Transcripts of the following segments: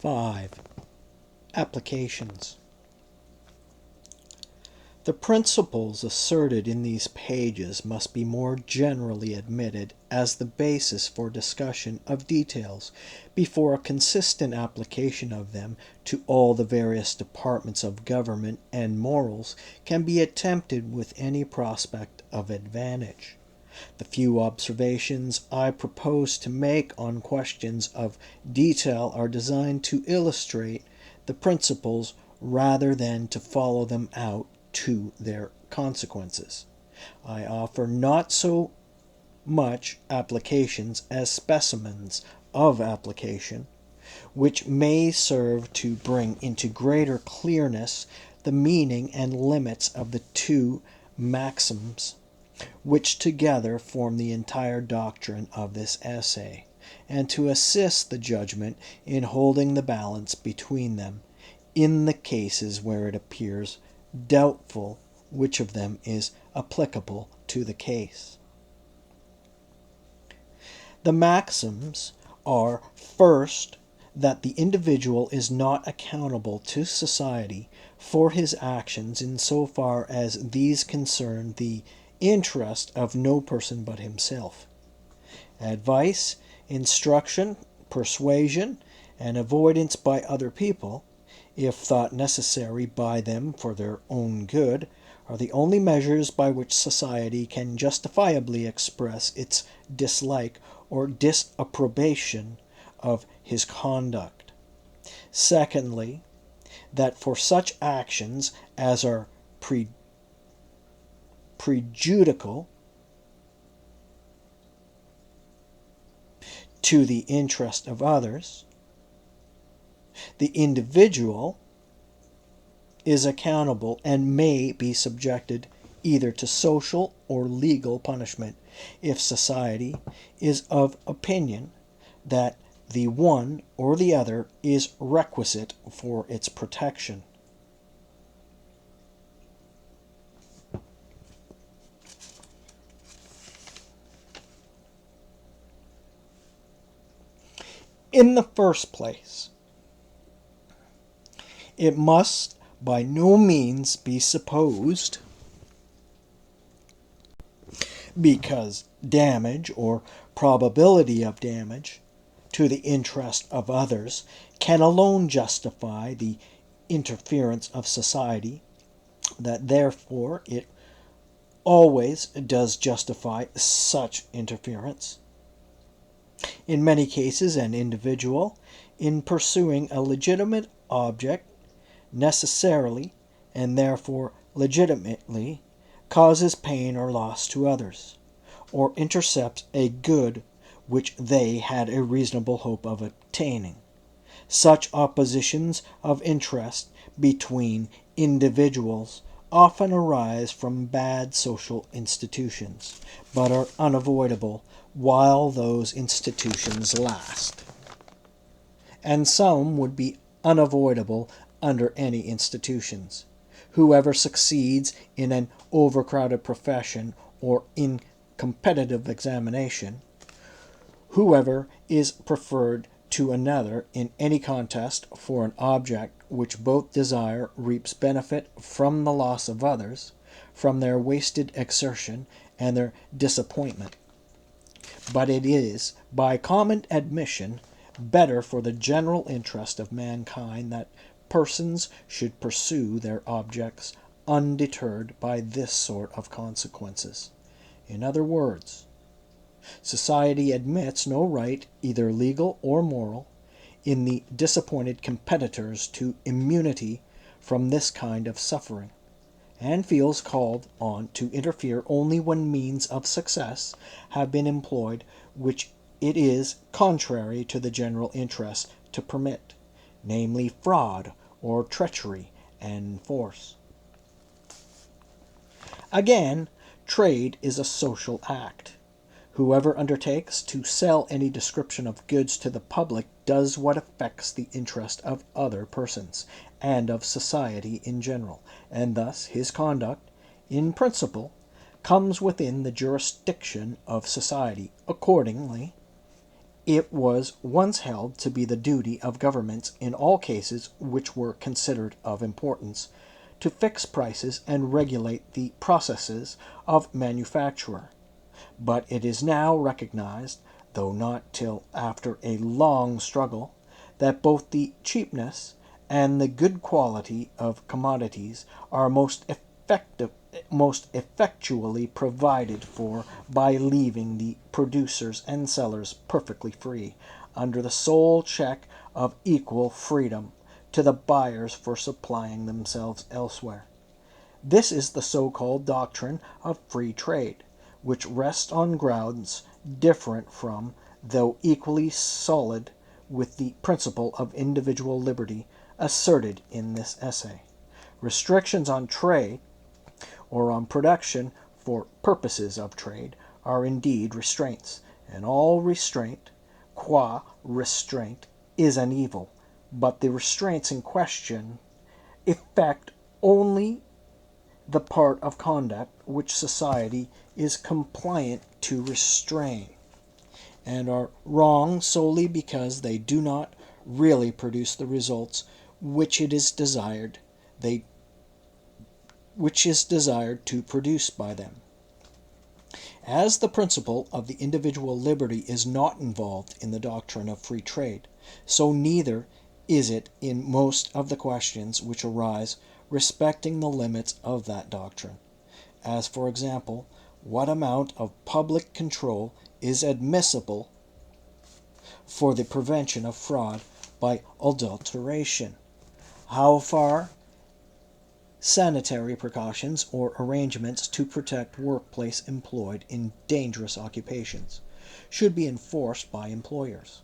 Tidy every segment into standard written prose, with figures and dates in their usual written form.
5. Applications. The principles asserted in these pages must be more generally admitted as the basis for discussion of details before a consistent application of them to all the various departments of government and morals can be attempted with any prospect of advantage. The few observations I propose to make on questions of detail are designed to illustrate the principles rather than to follow them out to their consequences. I offer not so much applications as specimens of application, which may serve to bring into greater clearness the meaning and limits of the two maxims which together form the entire doctrine of this essay, and to assist the judgment in holding the balance between them in the cases where it appears doubtful which of them is applicable to the case. The maxims are, first, that the individual is not accountable to society for his actions in so far as these concern the interest of no person but himself. Advice, instruction, persuasion, and avoidance by other people, if thought necessary by them for their own good, are the only measures by which society can justifiably express its dislike or disapprobation of his conduct. Secondly, that for such actions as are prejudicial to the interest of others, the individual is accountable and may be subjected either to social or legal punishment if society is of opinion that the one or the other is requisite for its protection. In the first place, it must by no means be supposed, because damage or probability of damage to the interest of others can alone justify the interference of society, that therefore it always does justify such interference. In many cases, an individual, in pursuing a legitimate object, necessarily, and therefore legitimately, causes pain or loss to others, or intercepts a good which they had a reasonable hope of obtaining. Such oppositions of interest between individuals often arise from bad social institutions, but are unavoidable while those institutions last. And some would be unavoidable under any institutions. Whoever succeeds in an overcrowded profession or in competitive examination, whoever is preferred to another in any contest for an object which both desire reaps benefit from the loss of others, from their wasted exertion and their disappointment. But it is, by common admission, better for the general interest of mankind that persons should pursue their objects undeterred by this sort of consequences. In other words, society admits no right, either legal or moral, in the disappointed competitors to immunity from this kind of suffering, and feels called on to interfere only when means of success have been employed which it is contrary to the general interest to permit, namely fraud or treachery and force. Again, trade is a social act. Whoever undertakes to sell any description of goods to the public does what affects the interest of other persons, and of society in general, and thus his conduct, in principle, comes within the jurisdiction of society. Accordingly, It was once held to be the duty of governments in all cases which were considered of importance to fix prices and regulate the processes of manufacture. But it is now recognized, though not till after a long struggle, that both the cheapness and the good quality of commodities are most effectually provided for by leaving the producers and sellers perfectly free, under the sole check of equal freedom to the buyers for supplying themselves elsewhere. This is the so-called doctrine of free trade, which rests on grounds different from, though equally solid with, the principle of individual liberty asserted in this essay. Restrictions on trade, or on production for purposes of trade, are indeed restraints, and all restraint, qua restraint, is an evil, but the restraints in question effect only the part of conduct which society is compliant to restrain, and are wrong solely because they do not really produce the results which it is desired to produce by them. As the principle of the individual liberty is not involved in the doctrine of free trade, so neither is it in most of the questions which arise respecting the limits of that doctrine, as, for example, what amount of public control is admissible for the prevention of fraud by adulteration, how far sanitary precautions or arrangements to protect workplace employed in dangerous occupations should be enforced by employers.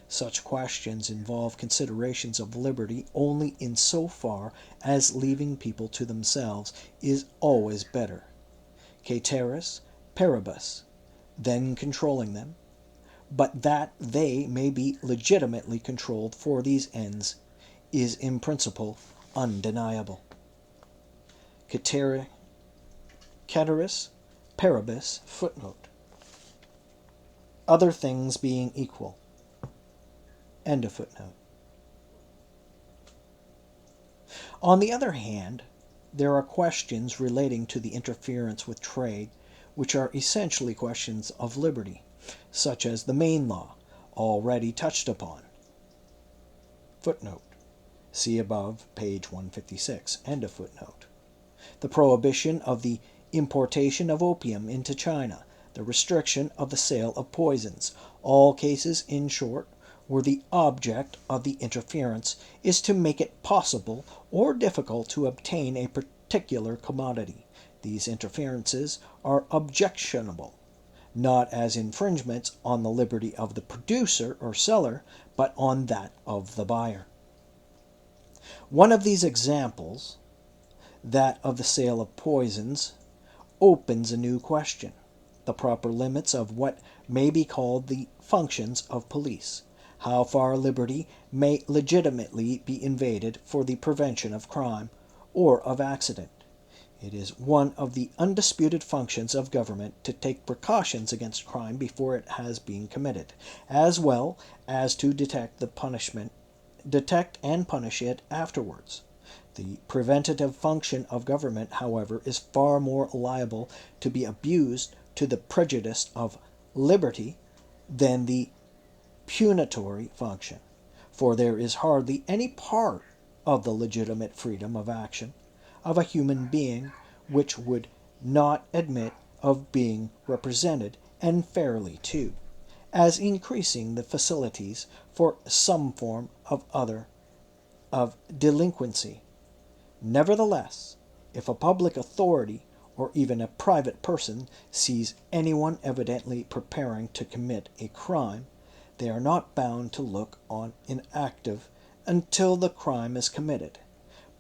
Such questions involve considerations of liberty only in so far as leaving people to themselves is always better, ceteris paribus, than controlling them, but that they may be legitimately controlled for these ends is in principle undeniable. Ceteris paribus, footnote. Other things being equal. End of footnote. On the other hand, there are questions relating to the interference with trade which are essentially questions of liberty, such as the Maine Law, already touched upon. Footnote. See above, page 156. End of footnote. The prohibition of the importation of opium into China, the restriction of the sale of poisons, all cases, in short, where the object of the interference is to make it possible or difficult to obtain a particular commodity. These interferences are objectionable, not as infringements on the liberty of the producer or seller, but on that of the buyer. One of these examples, that of the sale of poisons, opens a new question: the proper limits of what may be called the functions of police, how far liberty may legitimately be invaded for the prevention of crime or of accident. It is one of the undisputed functions of government to take precautions against crime before it has been committed, as well as to detect and punish it afterwards. The preventative function of government, however, is far more liable to be abused to the prejudice of liberty than the punitory function, for there is hardly any part of the legitimate freedom of action of a human being which would not admit of being represented, and fairly too, as increasing the facilities for some form of delinquency. Nevertheless, if a public authority or even a private person sees anyone evidently preparing to commit a crime, they are not bound to look on inactive until the crime is committed,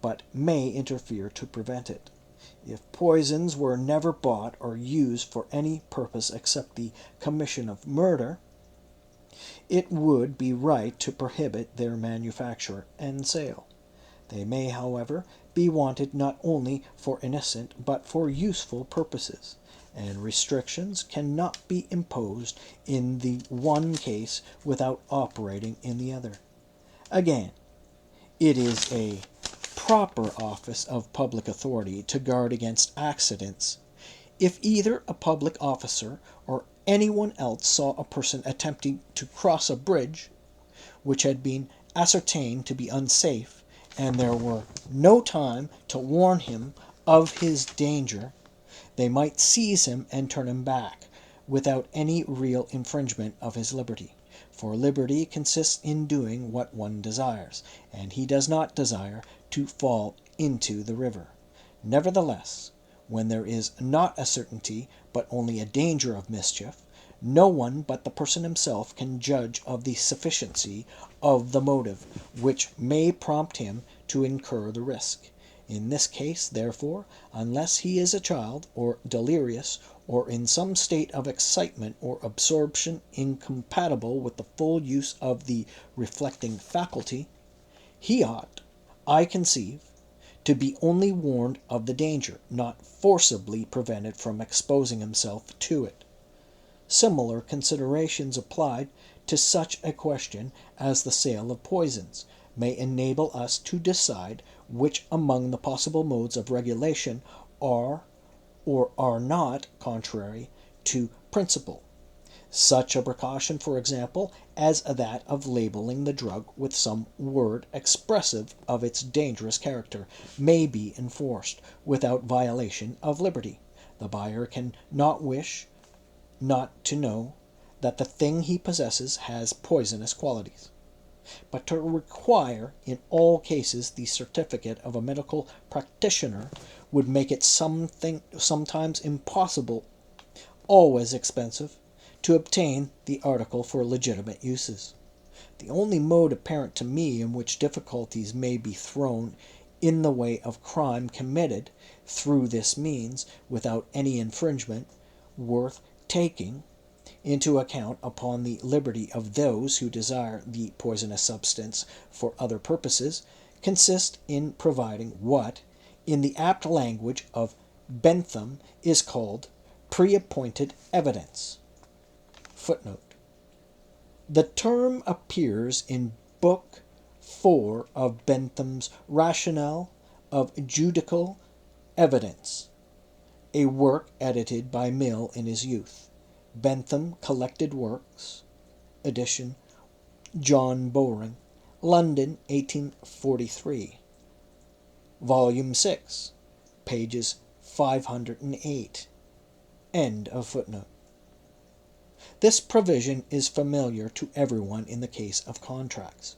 but may interfere to prevent it. If poisons were never bought or used for any purpose except the commission of murder, it would be right to prohibit their manufacture and sale. They may, however, be wanted not only for innocent but for useful purposes, and restrictions cannot be imposed in the one case without operating in the other. Again, it is a proper office of public authority to guard against accidents. If either a public officer or anyone else saw a person attempting to cross a bridge, which had been ascertained to be unsafe, and there were no time to warn him of his danger, they might seize him and turn him back, without any real infringement of his liberty. For liberty consists in doing what one desires, and he does not desire to fall into the river. Nevertheless, when there is not a certainty, but only a danger of mischief, no one but the person himself can judge of the sufficiency of the motive which may prompt him to incur the risk. In this case, therefore, unless he is a child, or delirious, or in some state of excitement or absorption incompatible with the full use of the reflecting faculty, he ought, I conceive, to be only warned of the danger, not forcibly prevented from exposing himself to it. Similar considerations applied to such a question as the sale of poisons may enable us to decide which among the possible modes of regulation are or are not contrary to principle. Such a precaution, for example, as that of labeling the drug with some word expressive of its dangerous character, may be enforced without violation of liberty. The buyer can not wish not to know that the thing he possesses has poisonous qualities. But to require in all cases the certificate of a medical practitioner would make it sometimes impossible, always expensive, to obtain the article for legitimate uses. The only mode apparent to me in which difficulties may be thrown in the way of crime committed through this means, without any infringement worth taking into account upon the liberty of those who desire the poisonous substance for other purposes, consist in providing what, in the apt language of Bentham, is called pre-appointed evidence. Footnote. The term appears in Book 4 of Bentham's Rationale of Judicial Evidence, a work edited by Mill in his youth. Bentham Collected Works, edition John Bowring, London, 1843. Volume 6, pages 508. End of footnote. This provision is familiar to everyone in the case of contracts.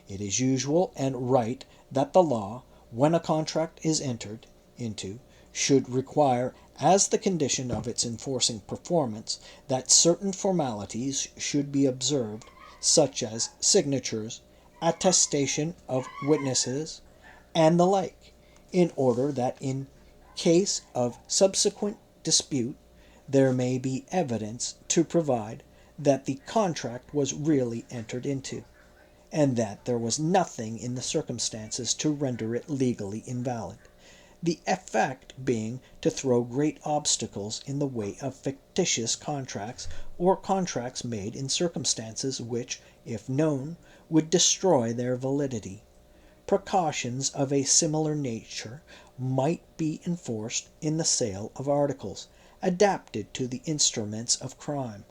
It is usual and right that the law, when a contract is entered into, should require, as the condition of its enforcing performance, that certain formalities should be observed, such as signatures, attestation of witnesses, and the like, in order that in case of subsequent dispute there may be evidence to provide that the contract was really entered into, and that there was nothing in the circumstances to render it legally invalid. The effect being to throw great obstacles in the way of fictitious contracts, or contracts made in circumstances which, if known, would destroy their validity. Precautions of a similar nature might be enforced in the sale of articles adapted to the instruments of crime.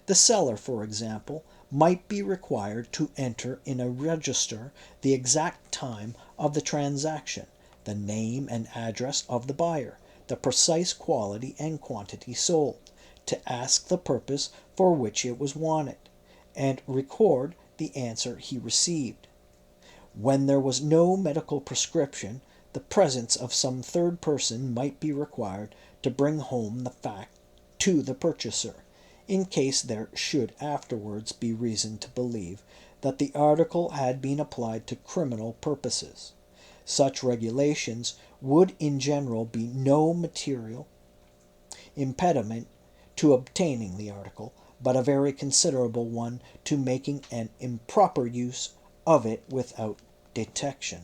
The seller, for example, might be required to enter in a register the exact time of the transaction, the name and address of the buyer, the precise quality and quantity sold, to ask the purpose for which it was wanted, and record the answer he received. When there was no medical prescription, the presence of some third person might be required to bring home the fact to the purchaser, in case there should afterwards be reason to believe that the article had been applied to criminal purposes. Such regulations would in general be no material impediment to obtaining the article, but a very considerable one to making an improper use of it without detection.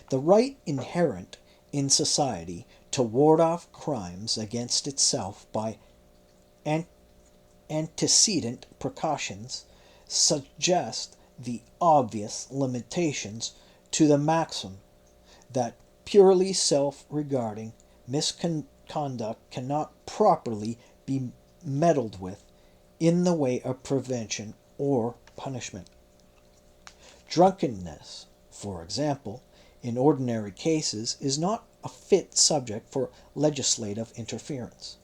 The right inherent in society to ward off crimes against itself by antecedent precautions, suggest the obvious limitations to the maxim that purely self-regarding misconduct cannot properly be meddled with in the way of prevention or punishment. Drunkenness, for example, in ordinary cases is not a fit subject for legislative interference,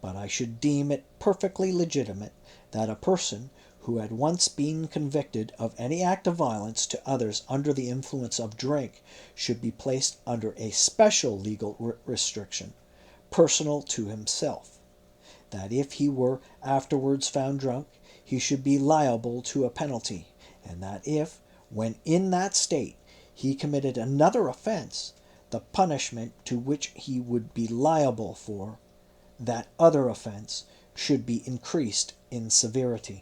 but I should deem it perfectly legitimate that a person who had once been convicted of any act of violence to others under the influence of drink should be placed under a special legal restriction, personal to himself, that if he were afterwards found drunk, he should be liable to a penalty, and that if, when in that state, he committed another offense, the punishment to which he would be liable for that other offense should be increased in severity.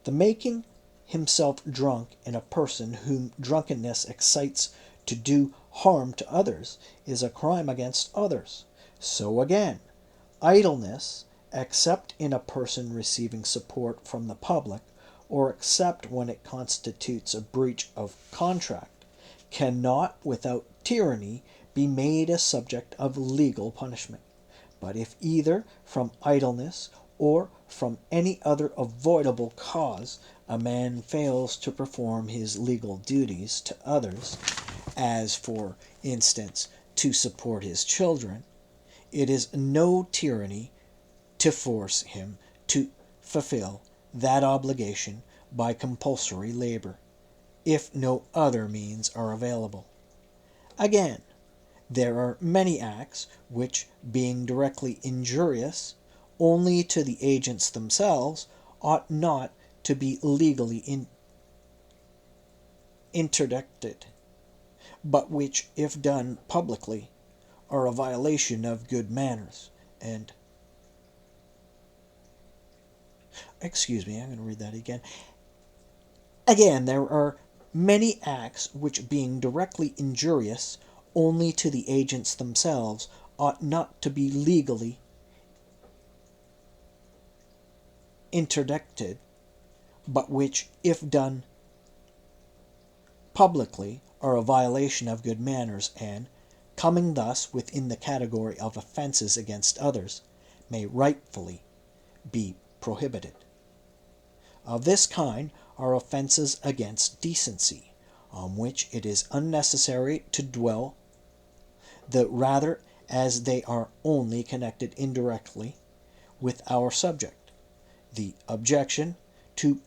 The making himself drunk in a person whom drunkenness excites to do harm to others is a crime against others. So again, idleness, except in a person receiving support from the public, or except when it constitutes a breach of contract, cannot without tyranny be made a subject of legal punishment. But if either from idleness or from any other avoidable cause a man fails to perform his legal duties to others, as for instance to support his children, it is no tyranny to force him to fulfill that obligation by compulsory labor, if no other means are available. Again, there are many acts which, being directly injurious only to the agents themselves, ought not to be legally interdicted, but which, if done publicly, are a violation of good manners and I'm going to read that again. Again, there are many acts which, being directly injurious only to the agents themselves, ought not to be legally interdicted, but which, if done publicly, are a violation of good manners, and, coming thus within the category of offenses against others, may rightfully be prohibited. Of this kind are offenses against decency, on which it is unnecessary to dwell, the rather as they are only connected indirectly with our subject, the objection to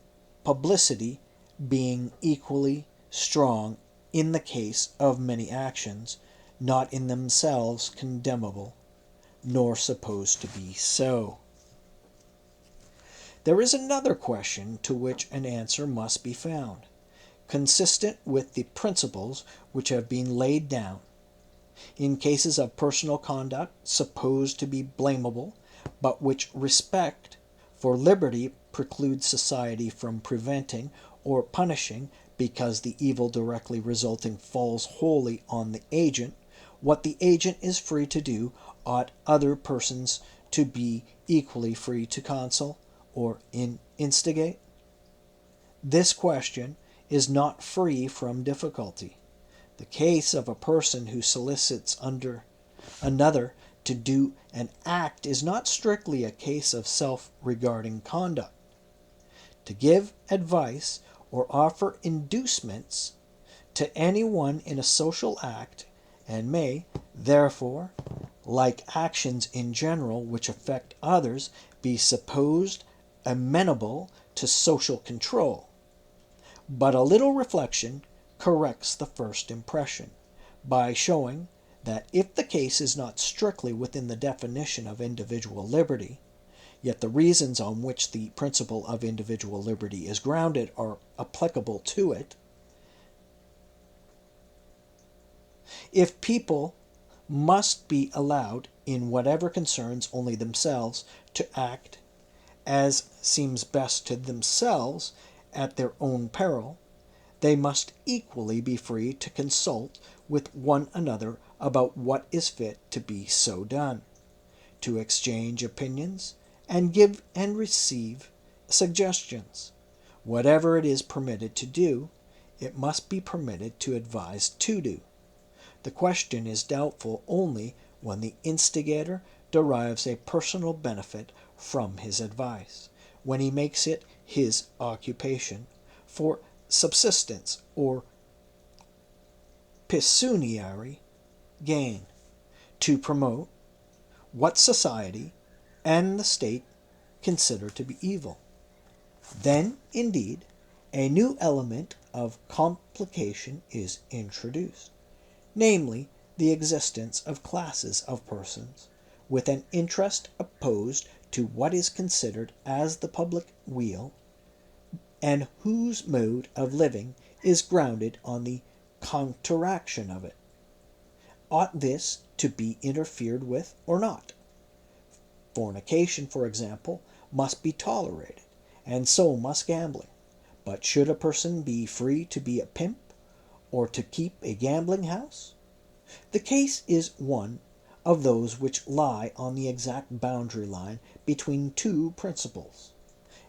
publicity being equally strong in the case of many actions not in themselves condemnable, nor supposed to be so. There is another question to which an answer must be found, consistent with the principles which have been laid down. In cases of personal conduct supposed to be blamable, but which respect for liberty precludes society from preventing or punishing because the evil directly resulting falls wholly on the agent, what the agent is free to do ought other persons to be equally free to counsel or instigate? This question is not free from difficulty. The case of a person who solicits under another to do an act is not strictly a case of self-regarding conduct. To give advice or offer inducements to anyone in a social act, and may, therefore, like actions in general which affect others, be supposed amenable to social control. But a little reflection corrects the first impression, by showing that if the case is not strictly within the definition of individual liberty, yet the reasons on which the principle of individual liberty is grounded are applicable to it. If people must be allowed, in whatever concerns only themselves, to act as seems best to themselves at their own peril, they must equally be free to consult with one another about what is fit to be so done, to exchange opinions, and give and receive suggestions. Whatever it is permitted to do, it must be permitted to advise to do. The question is doubtful only when the instigator derives a personal benefit from his advice, when he makes it his occupation for subsistence or pecuniary gain, to promote what society and the state consider to be evil. Then, indeed, a new element of complication is introduced, namely, the existence of classes of persons with an interest opposed to what is considered as the public weal, and whose mode of living is grounded on the counteraction of it. Ought this to be interfered with or not? Fornication, for example, must be tolerated, and so must gambling. But should a person be free to be a pimp, or to keep a gambling house? The case is one of those which lie on the exact boundary line between two principles,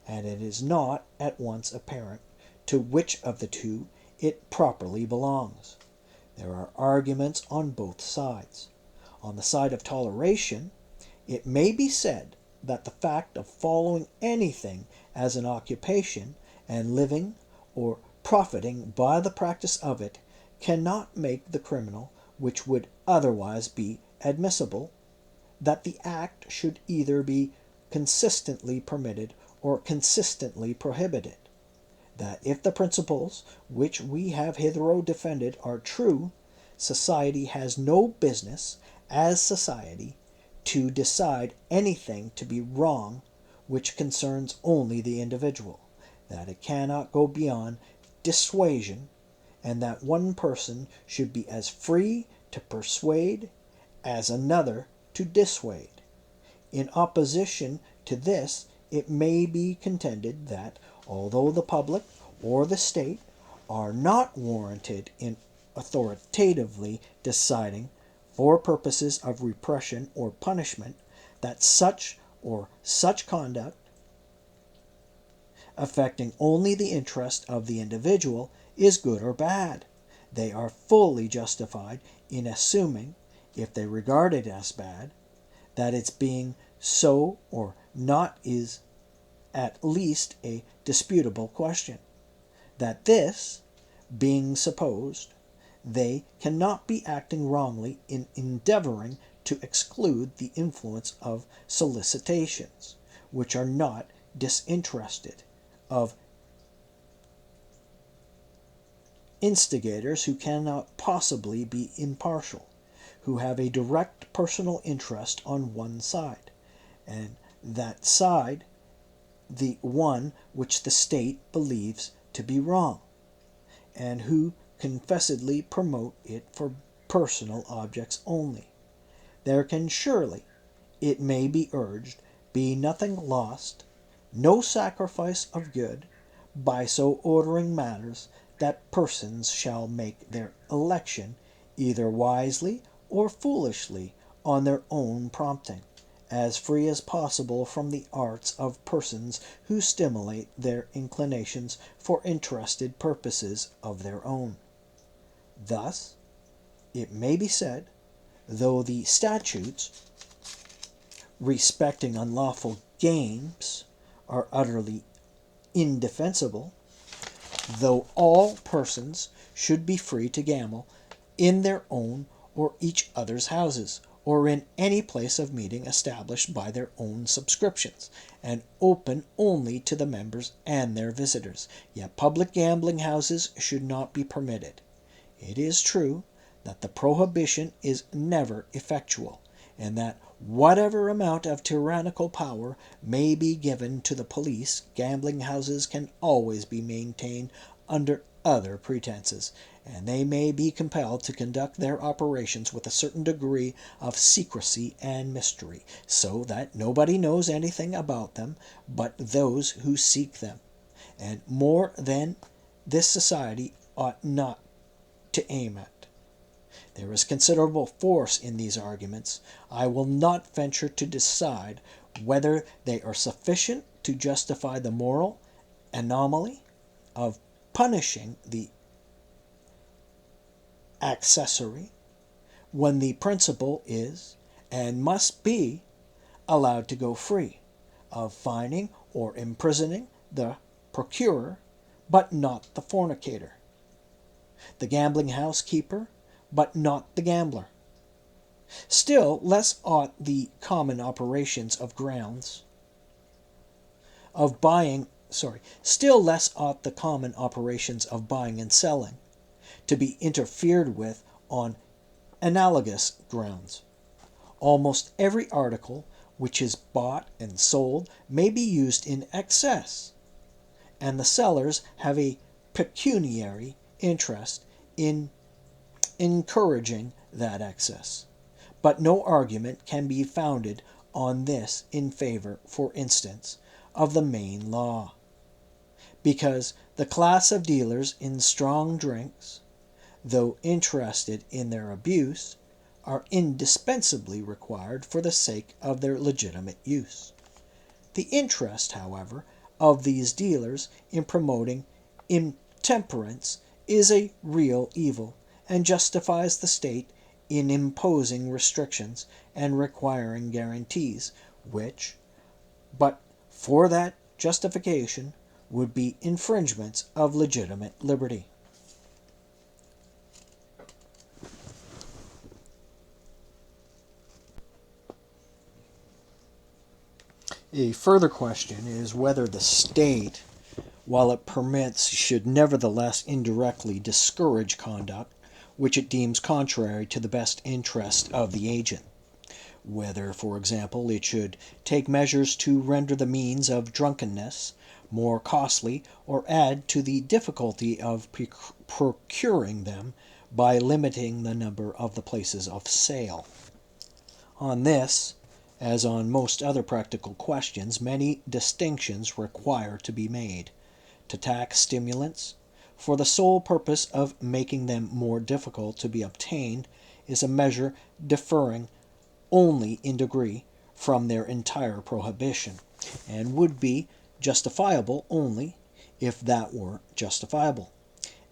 and it is not at once apparent to which of the two it properly belongs. There are arguments on both sides. On the side of toleration, it may be said that the fact of following anything as an occupation and living or profiting by the practice of it cannot make the criminal which would otherwise be admissible, that the act should either be consistently permitted or consistently prohibited, that if the principles which we have hitherto defended are true, society has no business, as society, to decide anything to be wrong which concerns only the individual, that it cannot go beyond dissuasion, and that one person should be as free to persuade as another to dissuade. In opposition to this, it may be contended that, although the public or the state are not warranted in authoritatively deciding, for purposes of repression or punishment, that such or such conduct, affecting only the interest of the individual, is good or bad. They are fully justified in assuming, if they regard it as bad, that its being so or not is at least a disputable question. That this being supposed, they cannot be acting wrongly in endeavoring to exclude the influence of solicitations, which are not disinterested, of instigators who cannot possibly be impartial, who have a direct personal interest on one side, and that side the one which the state believes to be wrong, and who confessedly promote it for personal objects only. There can surely, it may be urged, be nothing lost, no sacrifice of good, by so ordering matters that persons shall make their election either wisely or foolishly on their own prompting, as free as possible from the arts of persons who stimulate their inclinations for interested purposes of their own. Thus, it may be said, though the statutes respecting unlawful games are utterly indefensible, though all persons should be free to gamble in their own or each other's houses, or in any place of meeting established by their own subscriptions, and open only to the members and their visitors, yet public gambling houses should not be permitted. It is true that the prohibition is never effectual, and that whatever amount of tyrannical power may be given to the police, gambling houses can always be maintained under other pretenses, and they may be compelled to conduct their operations with a certain degree of secrecy and mystery, so that nobody knows anything about them but those who seek them. And more than this society ought not to aim at. There is considerable force in these arguments. I will not venture to decide whether they are sufficient to justify the moral anomaly of punishing the accessory when the principal is and must be allowed to go free, of fining or imprisoning the procurer, but not the fornicator, the gambling house keeper, but not the gambler. Still less ought the common operations of grounds of buying still less ought the common operations of buying and selling to be interfered with on analogous grounds. Almost every article which is bought and sold may be used in excess, and the sellers have a pecuniary interest in encouraging that excess. But no argument can be founded on this in favor, for instance, of the main law, because the class of dealers in strong drinks, though interested in their abuse, are indispensably required for the sake of their legitimate use. The interest, however, of these dealers in promoting intemperance is a real evil, and justifies the state in imposing restrictions and requiring guarantees, which, but for that justification, would be infringements of legitimate liberty. A further question is whether the state, while it permits, should nevertheless indirectly discourage conduct which it deems contrary to the best interest of the agent. Whether, for example, it should take measures to render the means of drunkenness more costly, or add to the difficulty of procuring them by limiting the number of the places of sale. On this, as on most other practical questions, many distinctions require to be made. To tax stimulants, for the sole purpose of making them more difficult to be obtained, is a measure differing only in degree from their entire prohibition, and would be justifiable only if that were justifiable.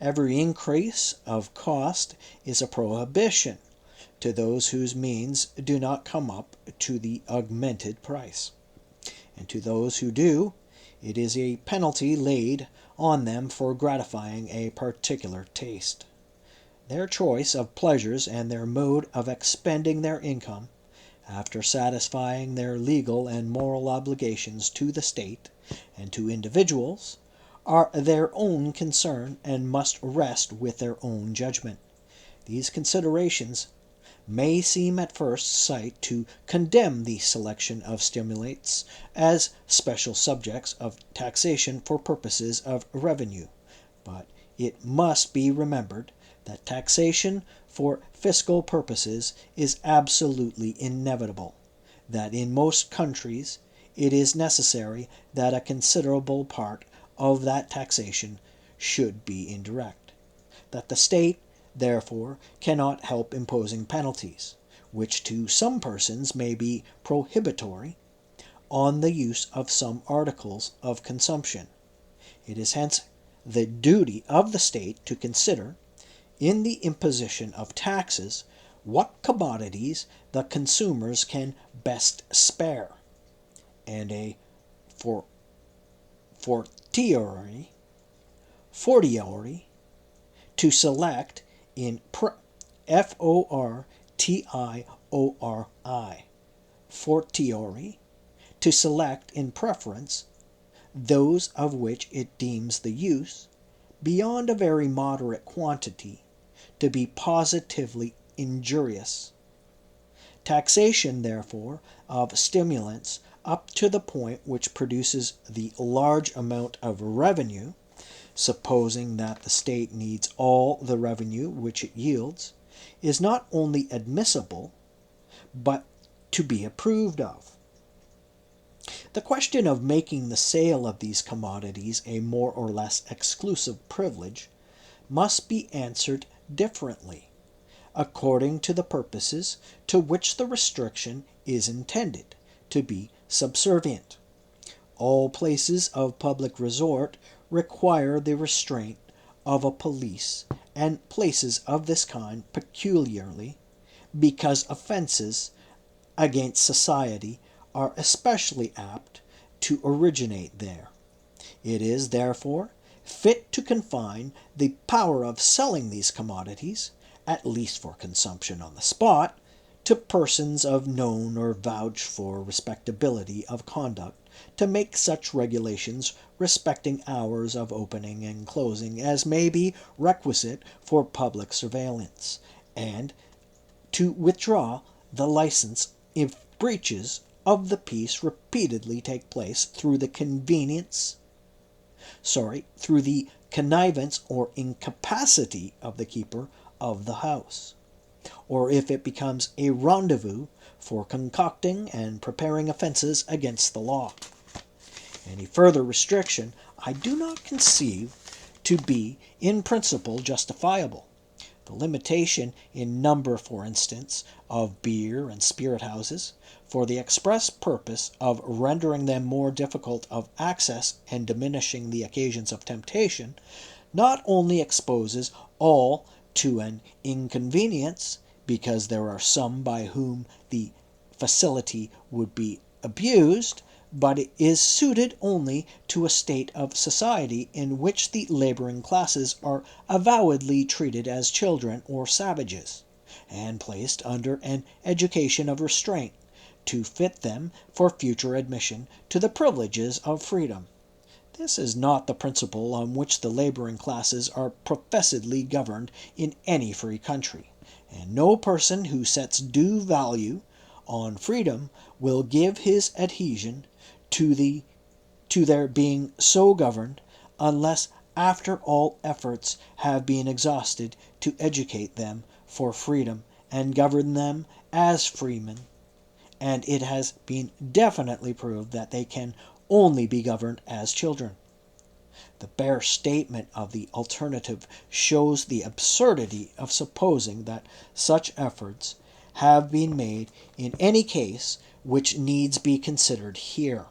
Every increase of cost is a prohibition to those whose means do not come up to the augmented price, and to those who do, it is a penalty laid on them for gratifying a particular taste. Their choice of pleasures and their mode of expending their income, after satisfying their legal and moral obligations to the state and to individuals, are their own concern and must rest with their own judgment. These considerations may seem at first sight to condemn the selection of stimulants as special subjects of taxation for purposes of revenue, but it must be remembered that taxation for fiscal purposes is absolutely inevitable, that in most countries it is necessary that a considerable part of that taxation should be indirect, that the state therefore cannot help imposing penalties, which to some persons may be prohibitory, on the use of some articles of consumption. It is hence the duty of the state to consider, in the imposition of taxes, what commodities the consumers can best spare, and a fortiori to select in fortiori to select in preference those of which it deems the use, beyond a very moderate quantity, to be positively injurious. Taxation, therefore, of stimulants up to the point which produces the large amount of revenue, supposing that the state needs all the revenue which it yields, is not only admissible, but to be approved of. The question of making the sale of these commodities a more or less exclusive privilege must be answered differently. according to the purposes to which the restriction is intended to be subservient. All places of public resort require the restraint of a police, and places of this kind peculiarly, because offenses against society are especially apt to originate there. It is, therefore, fit to confine the power of selling these commodities, at least for consumption on the spot, to persons of known or vouched for respectability of conduct, to make such regulations respecting hours of opening and closing as may be requisite for public surveillance, and to withdraw the license if breaches of the peace repeatedly take place through the connivance or incapacity of the keeper of the house, or if it becomes a rendezvous for concocting and preparing offenses against the law. Any further restriction I do not conceive to be in principle justifiable. The limitation in number, for instance, of beer and spirit houses, for the express purpose of rendering them more difficult of access and diminishing the occasions of temptation, not only exposes all to an inconvenience, because there are some by whom the facility would be abused, but it is suited only to a state of society in which the laboring classes are avowedly treated as children or savages, and placed under an education of restraint, to fit them for future admission to the privileges of freedom. This is not the principle on which the laboring classes are professedly governed in any free country, and no person who sets due value on freedom will give his adhesion to their being so governed, unless after all efforts have been exhausted to educate them for freedom and govern them as freemen, and it has been definitely proved that they can only be governed as children. The bare statement of the alternative shows the absurdity of supposing that such efforts have been made in any case which needs be considered here.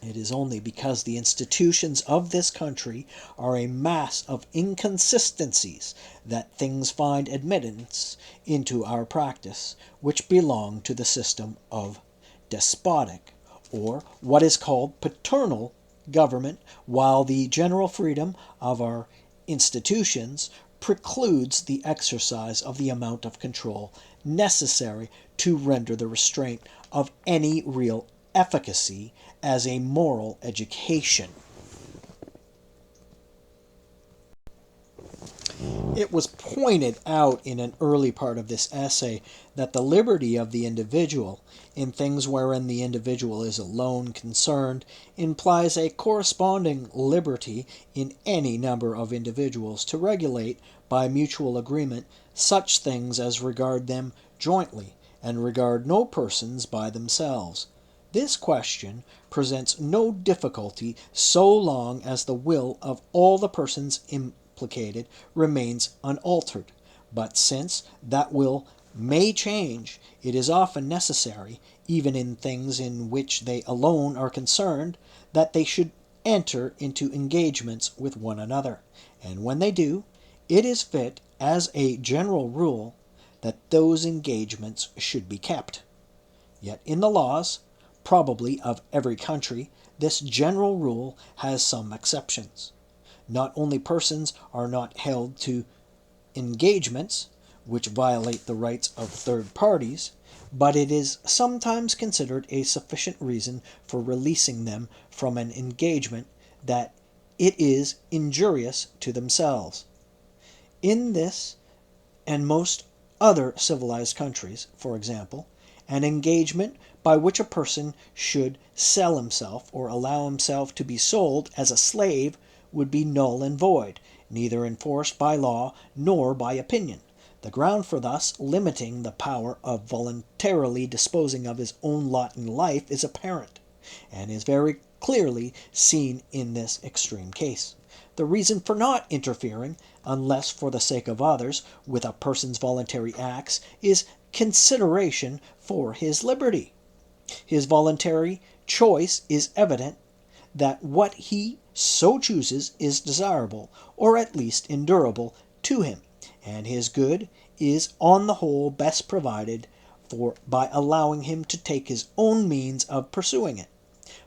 It is only because the institutions of this country are a mass of inconsistencies that things find admittance into our practice which belong to the system of despotic, or what is called paternal, government, while the general freedom of our institutions precludes the exercise of the amount of control necessary to render the restraint of any real efficacy as a moral education. It was pointed out in an early part of this essay that the liberty of the individual, in things wherein the individual is alone concerned, implies a corresponding liberty in any number of individuals to regulate, by mutual agreement, such things as regard them jointly, and regard no persons by themselves. This question presents no difficulty so long as the will of all the persons implicated remains unaltered. But since that will may change, it is often necessary, even in things in which they alone are concerned, that they should enter into engagements with one another. And when they do, it is fit, as a general rule, that those engagements should be kept. Yet in the laws, probably of every country, this general rule has some exceptions. Not only persons are not held to engagements which violate the rights of third parties, but it is sometimes considered a sufficient reason for releasing them from an engagement that it is injurious to themselves. In this and most other civilized countries, for example, an engagement by which a person should sell himself or allow himself to be sold as a slave would be null and void, neither enforced by law nor by opinion. The ground for thus limiting the power of voluntarily disposing of his own lot in life is apparent, and is very clearly seen in this extreme case. The reason for not interfering, unless for the sake of others, with a person's voluntary acts, is consideration for his liberty. His voluntary choice is evident that what he so chooses is desirable, or at least endurable, to him, and his good is on the whole best provided for by allowing him to take his own means of pursuing it.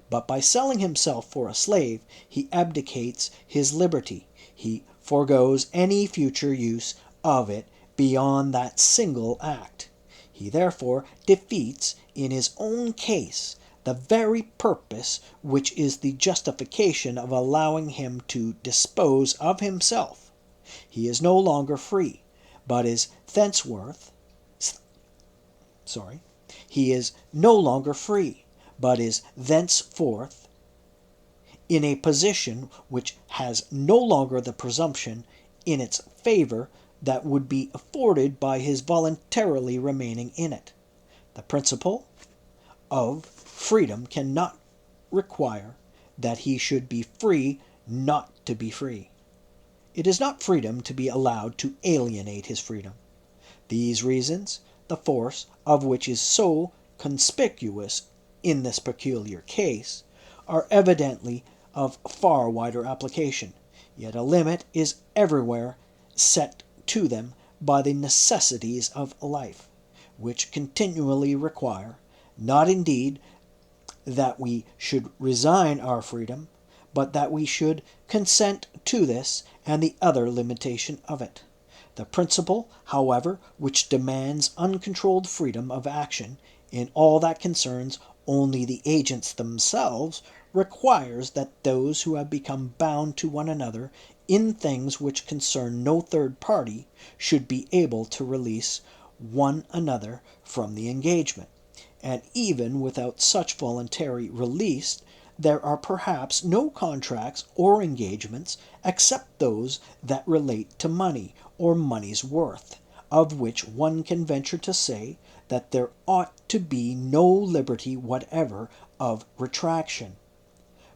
But by selling himself for a slave, he abdicates his liberty. He foregoes any future use of it beyond that single act. He therefore defeats, in his own case, the very purpose which is the justification of allowing him to dispose of himself. He is no longer free, but is no longer free, but is thenceforth in a position which has no longer the presumption in its favor that would be afforded by his voluntarily remaining in it. The principle of freedom cannot require that he should be free not to be free. It is not freedom to be allowed to alienate his freedom. These reasons, the force of which is so conspicuous in this peculiar case, are evidently of far wider application, yet a limit is everywhere set to them by the necessities of life, which continually require, not indeed that we should resign our freedom, but that we should consent to this and the other limitation of it. The principle, however, which demands uncontrolled freedom of action in all that concerns only the agents themselves, requires that those who have become bound to one another in things which concern no third party should be able to release one another from the engagement. And even without such voluntary release, there are perhaps no contracts or engagements except those that relate to money or money's worth, of which one can venture to say that there ought to be no liberty whatever of retraction.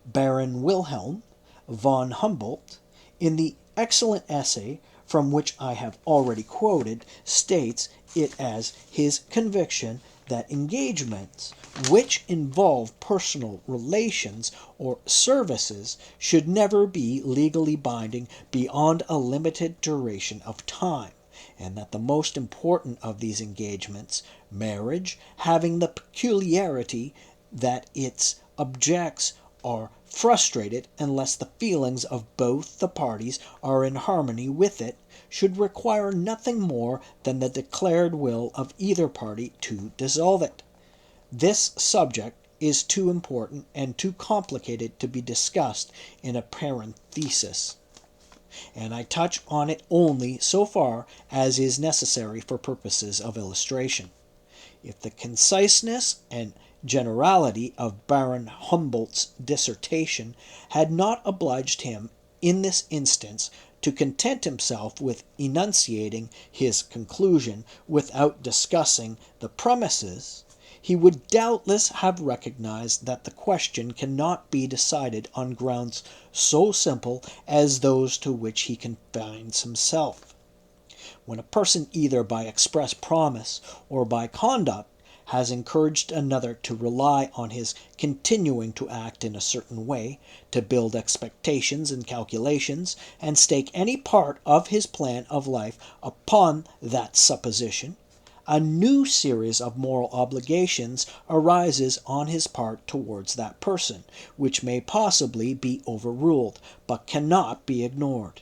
Baron Wilhelm von Humboldt, in the excellent essay from which I have already quoted, states it as his conviction that engagements which involve personal relations or services should never be legally binding beyond a limited duration of time, and that the most important of these engagements, marriage, having the peculiarity that its objects are frustrated unless the feelings of both the parties are in harmony with it, should require nothing more than the declared will of either party to dissolve it. This subject is too important and too complicated to be discussed in a parenthesis, and I touch on it only so far as is necessary for purposes of illustration. If the conciseness and generality of Baron Humboldt's dissertation had not obliged him in this instance to content himself with enunciating his conclusion without discussing the premises, he would doubtless have recognized that the question cannot be decided on grounds so simple as those to which he confines himself. When a person either by express promise or by conduct has encouraged another to rely on his continuing to act in a certain way, to build expectations and calculations, and stake any part of his plan of life upon that supposition, a new series of moral obligations arises on his part towards that person, which may possibly be overruled, but cannot be ignored.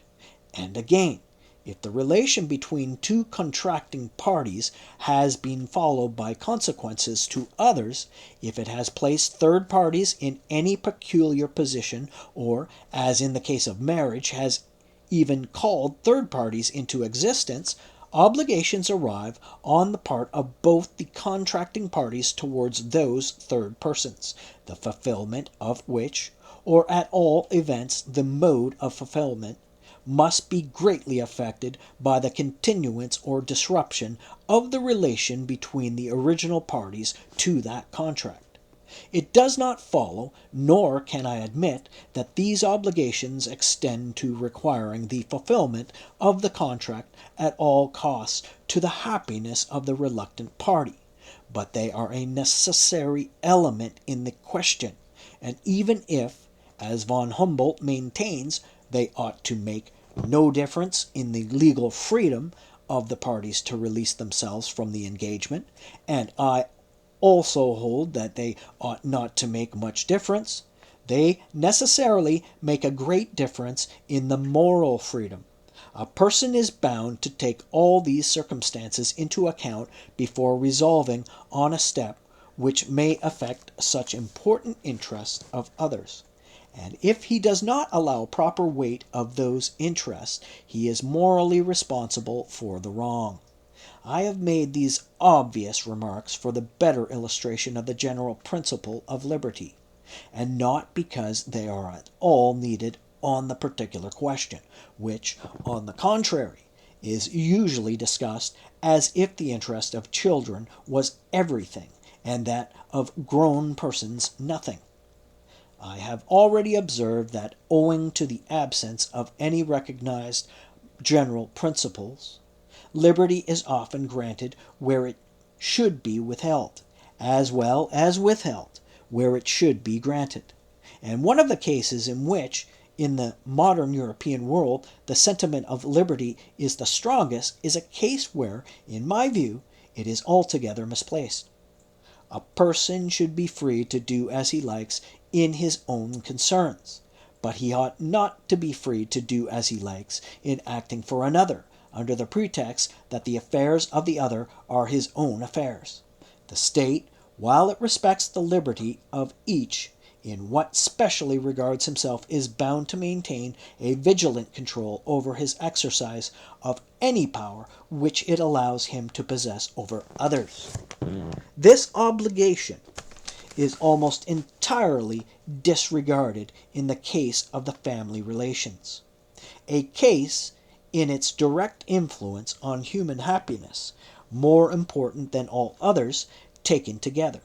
And again, if the relation between two contracting parties has been followed by consequences to others, if it has placed third parties in any peculiar position, or, as in the case of marriage, has even called third parties into existence, obligations arrive on the part of both the contracting parties towards those third persons, the fulfillment of which, or at all events the mode of fulfillment, must be greatly affected by the continuance or disruption of the relation between the original parties to that contract. It does not follow, nor can I admit, that these obligations extend to requiring the fulfillment of the contract at all costs to the happiness of the reluctant party, but they are a necessary element in the question, and even if, as von Humboldt maintains, they ought to make no difference in the legal freedom of the parties to release themselves from the engagement, and I also hold that they ought not to make much difference, they necessarily make a great difference in the moral freedom. A person is bound to take all these circumstances into account before resolving on a step which may affect such important interests of others. And if he does not allow proper weight of those interests, he is morally responsible for the wrong. I have made these obvious remarks for the better illustration of the general principle of liberty, and not because they are at all needed on the particular question, which, on the contrary, is usually discussed as if the interest of children was everything, and that of grown persons nothing. I have already observed that, owing to the absence of any recognized general principles, liberty is often granted where it should be withheld, as well as withheld where it should be granted. And one of the cases in which, in the modern European world, the sentiment of liberty is the strongest is a case where, in my view, it is altogether misplaced. A person should be free to do as he likes in his own concerns, but he ought not to be free to do as he likes in acting for another, under the pretext that the affairs of the other are his own affairs. The state, while it respects the liberty of each in what specially regards himself, is bound to maintain a vigilant control over his exercise of any power which it allows him to possess over others. This obligation is almost entirely disregarded in the case of the family relations, a case in its direct influence on human happiness, more important than all others taken together.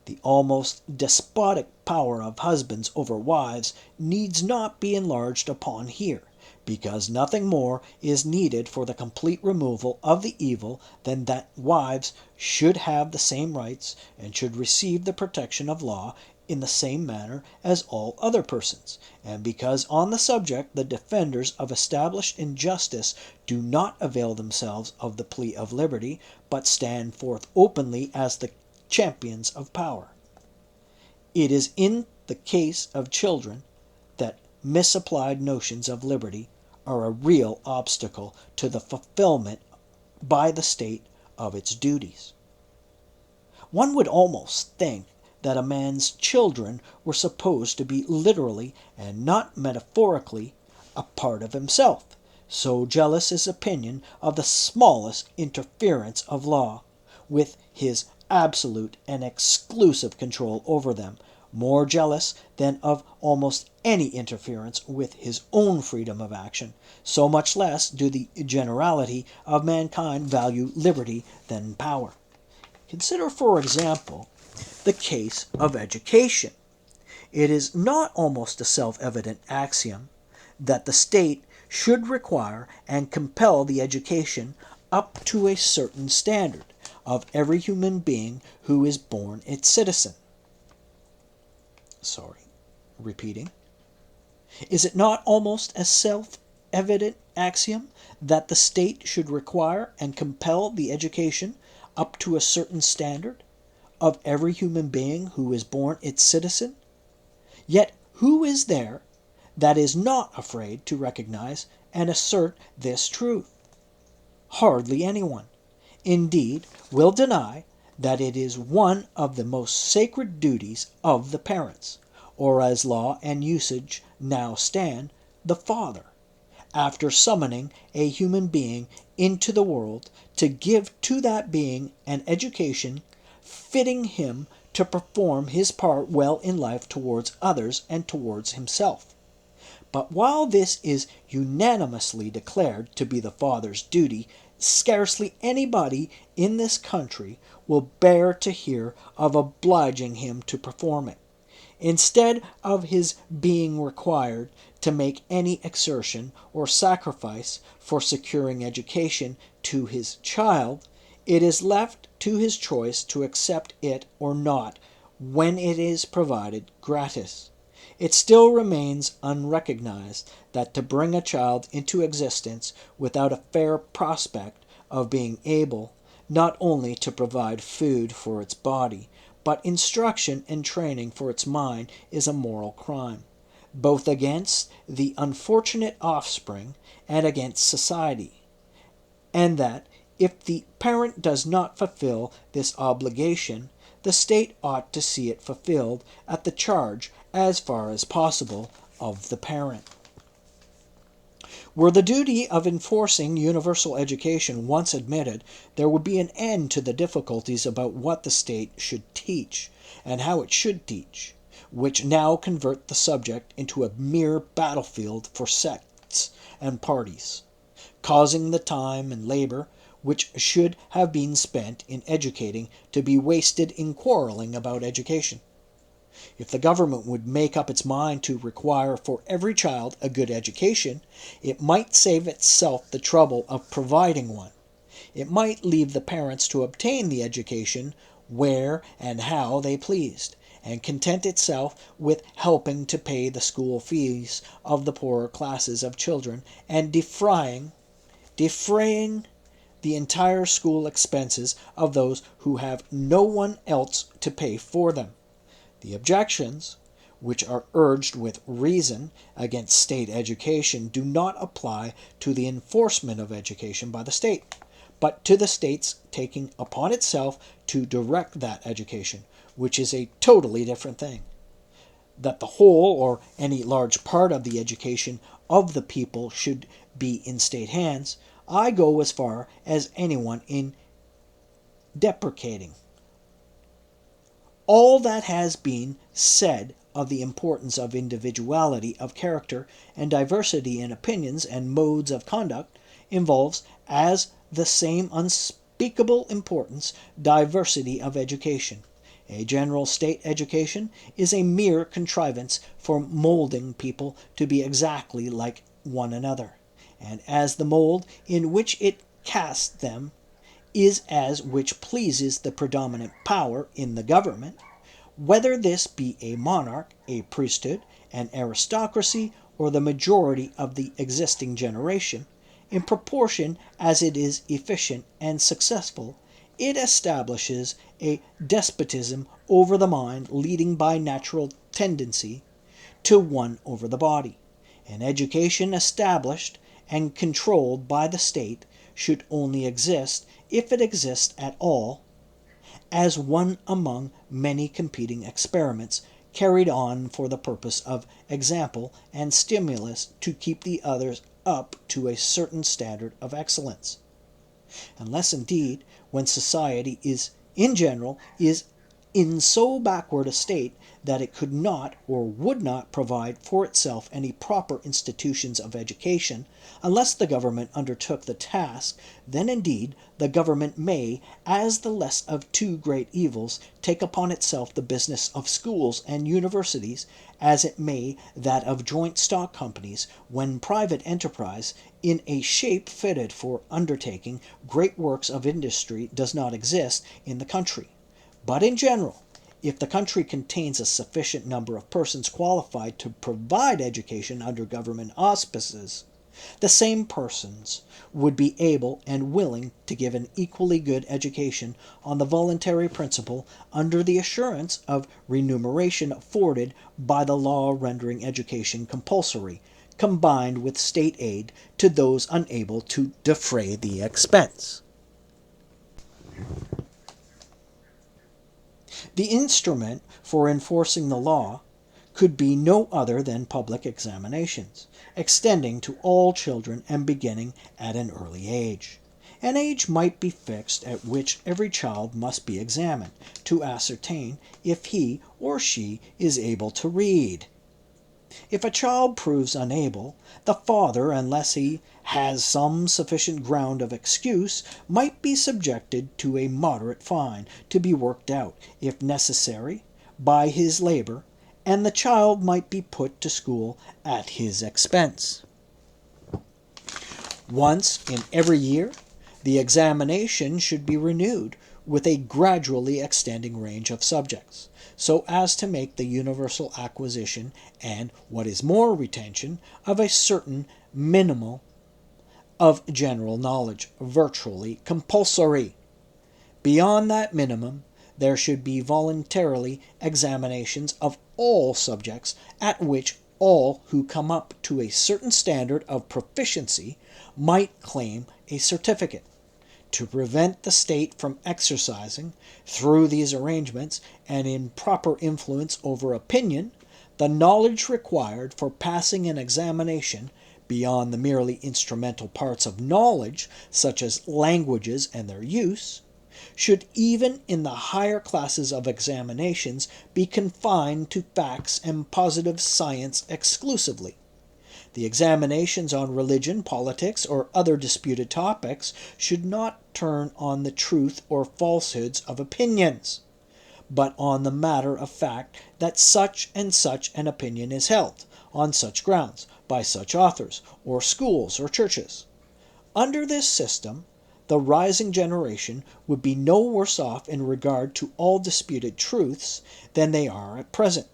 The almost despotic power of husbands over wives needs not be enlarged upon here, because nothing more is needed for the complete removal of the evil than that wives should have the same rights and should receive the protection of law in the same manner as all other persons, and because on the subject the defenders of established injustice do not avail themselves of the plea of liberty, but stand forth openly as the champions of power. It is in the case of children that misapplied notions of liberty are a real obstacle to the fulfillment by the state of its duties. One would almost think that a man's children were supposed to be literally and not metaphorically a part of himself, so jealous is opinion of the smallest interference of law, with his absolute and exclusive control over them, more jealous than of almost any interference with his own freedom of action. So much less do the generality of mankind value liberty than power. Consider, for example, the case of education. It is not almost a self-evident axiom that the state should require and compel the education up to a certain standard of every human being who is born its citizen. Repeating. Is it not almost a self-evident axiom that the state should require and compel the education up to a certain standard of every human being who is born its citizen? Yet who is there that is not afraid to recognize and assert this truth? Hardly anyone, indeed, will deny that it is one of the most sacred duties of the parents, or as law and usage now stand, the father, after summoning a human being into the world, to give to that being an education fitting him to perform his part well in life towards others and towards himself. But while this is unanimously declared to be the father's duty, scarcely anybody in this country will bear to hear of obliging him to perform it. Instead of his being required to make any exertion or sacrifice for securing education to his child, it is left to his choice to accept it or not when it is provided gratis. It still remains unrecognized that to bring a child into existence without a fair prospect of being able not only to provide food for its body, but instruction and training for its mind is a moral crime, both against the unfortunate offspring and against society, and that if the parent does not fulfill this obligation, the state ought to see it fulfilled at the charge, as far as possible, of the parent. Were the duty of enforcing universal education once admitted, there would be an end to the difficulties about what the state should teach, and how it should teach, which now convert the subject into a mere battlefield for sects and parties, causing the time and labor which should have been spent in educating to be wasted in quarreling about education. If the government would make up its mind to require for every child a good education, it might save itself the trouble of providing one. It might leave the parents to obtain the education where and how they pleased, and content itself with helping to pay the school fees of the poorer classes of children and defraying the entire school expenses of those who have no one else to pay for them. The objections, which are urged with reason against state education, do not apply to the enforcement of education by the state, but to the state's taking upon itself to direct that education, which is a totally different thing. That the whole or any large part of the education of the people should be in state hands, I go as far as anyone in deprecating. All that has been said of the importance of individuality of character and diversity in opinions and modes of conduct involves, as the same unspeakable importance, diversity of education. A general state education is a mere contrivance for molding people to be exactly like one another, and as the mold in which it casts them is as which pleases the predominant power in the government, whether this be a monarch, a priesthood, an aristocracy, or the majority of the existing generation, in proportion as it is efficient and successful, it establishes a despotism over the mind leading by natural tendency to one over the body. An education established and controlled by the state should only exist, if it exists at all, as one among many competing experiments carried on for the purpose of example and stimulus to keep the others up to a certain standard of excellence. Unless indeed, when society is in general is in so backward a state that it could not or would not provide for itself any proper institutions of education, unless the government undertook the task, then indeed the government may, as the less of two great evils, take upon itself the business of schools and universities, as it may that of joint stock companies, when private enterprise, in a shape fitted for undertaking great works of industry, does not exist in the country. But in general, if the country contains a sufficient number of persons qualified to provide education under government auspices, the same persons would be able and willing to give an equally good education on the voluntary principle, under the assurance of remuneration afforded by the law rendering education compulsory, combined with state aid to those unable to defray the expense. The instrument for enforcing the law could be no other than public examinations, extending to all children and beginning at an early age. An age might be fixed at which every child must be examined, to ascertain if he or she is able to read. If a child proves unable, the father, unless he has some sufficient ground of excuse, might be subjected to a moderate fine, to be worked out, if necessary, by his labor, and the child might be put to school at his expense. Once in every year, the examination should be renewed with a gradually extending range of subjects, so as to make the universal acquisition and, what is more, retention of a certain minimum of general knowledge virtually compulsory. Beyond that minimum, there should be voluntarily examinations of all subjects at which all who come up to a certain standard of proficiency might claim a certificate. To prevent the state from exercising, through these arrangements, an improper influence over opinion, the knowledge required for passing an examination, beyond the merely instrumental parts of knowledge, such as languages and their use, should even in the higher classes of examinations be confined to facts and positive science exclusively. The examinations on religion, politics, or other disputed topics should not turn on the truth or falsehoods of opinions, but on the matter of fact that such and such an opinion is held, on such grounds, by such authors, or schools, or churches. Under this system, the rising generation would be no worse off in regard to all disputed truths than they are at present.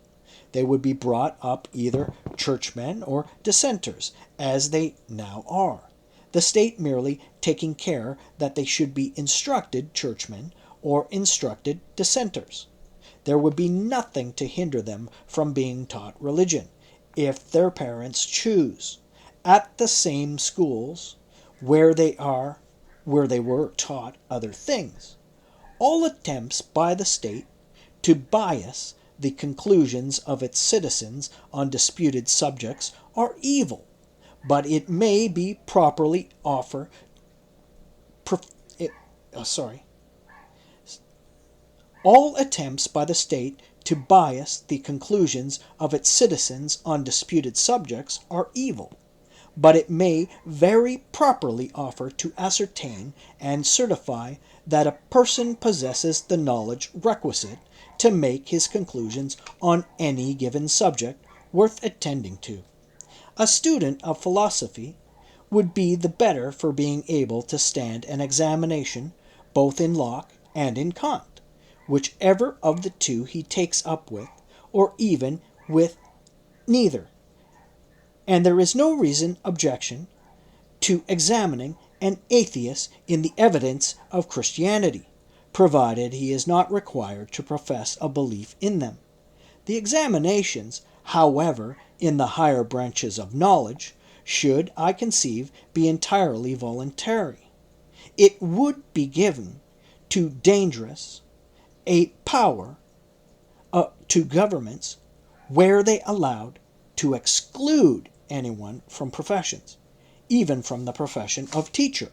They would be brought up either churchmen or dissenters, as they now are, the state merely taking care that they should be instructed churchmen or instructed dissenters. There would be nothing to hinder them from being taught religion, if their parents choose, at the same schools where they were taught other things. All attempts by the state to bias the conclusions of its citizens on disputed subjects are evil, but it may be properly offer. All attempts by the state to bias the conclusions of its citizens on disputed subjects are evil, but it may very properly offer to ascertain and certify that a person possesses the knowledge requisite to make his conclusions on any given subject worth attending to. A student of philosophy would be the better for being able to stand an examination both in Locke and in Kant, whichever of the two he takes up with, or even with neither. And there is no reason objection to examining an atheist in the evidence of Christianity, provided he is not required to profess a belief in them. The examinations, however, in the higher branches of knowledge, should, I conceive, be entirely voluntary. It would be given to dangerous a power to governments where they allowed to exclude anyone from professions, even from the profession of teacher,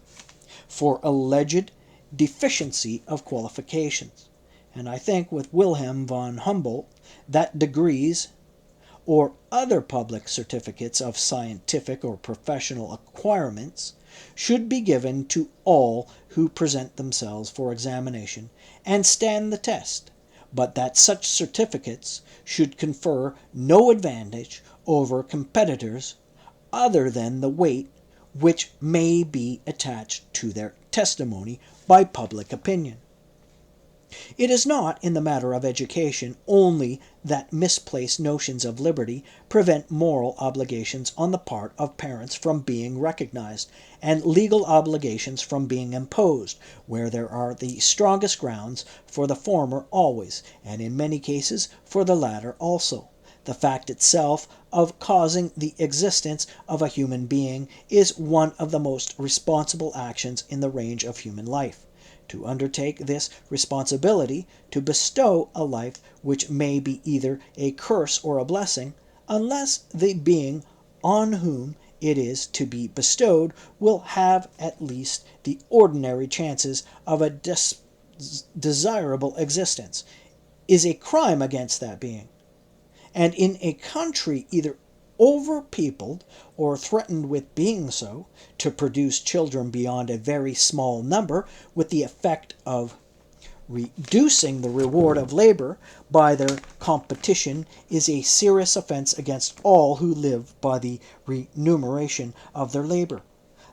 for alleged deficiency of qualifications. And I think with Wilhelm von Humboldt that degrees or other public certificates of scientific or professional acquirements should be given to all who present themselves for examination and stand the test, but that such certificates should confer no advantage over competitors other than the weight which may be attached to their testimony by public opinion. It is not in the matter of education only that misplaced notions of liberty prevent moral obligations on the part of parents from being recognized, and legal obligations from being imposed, where there are the strongest grounds for the former always, and in many cases for the latter also. The fact itself of causing the existence of a human being is one of the most responsible actions in the range of human life. To undertake this responsibility, to bestow a life which may be either a curse or a blessing, unless the being on whom it is to be bestowed will have at least the ordinary chances of a desirable existence, is a crime against that being. And in a country either overpeopled or threatened with being so, to produce children beyond a very small number, with the effect of reducing the reward of labor by their competition, is a serious offense against all who live by the remuneration of their labor.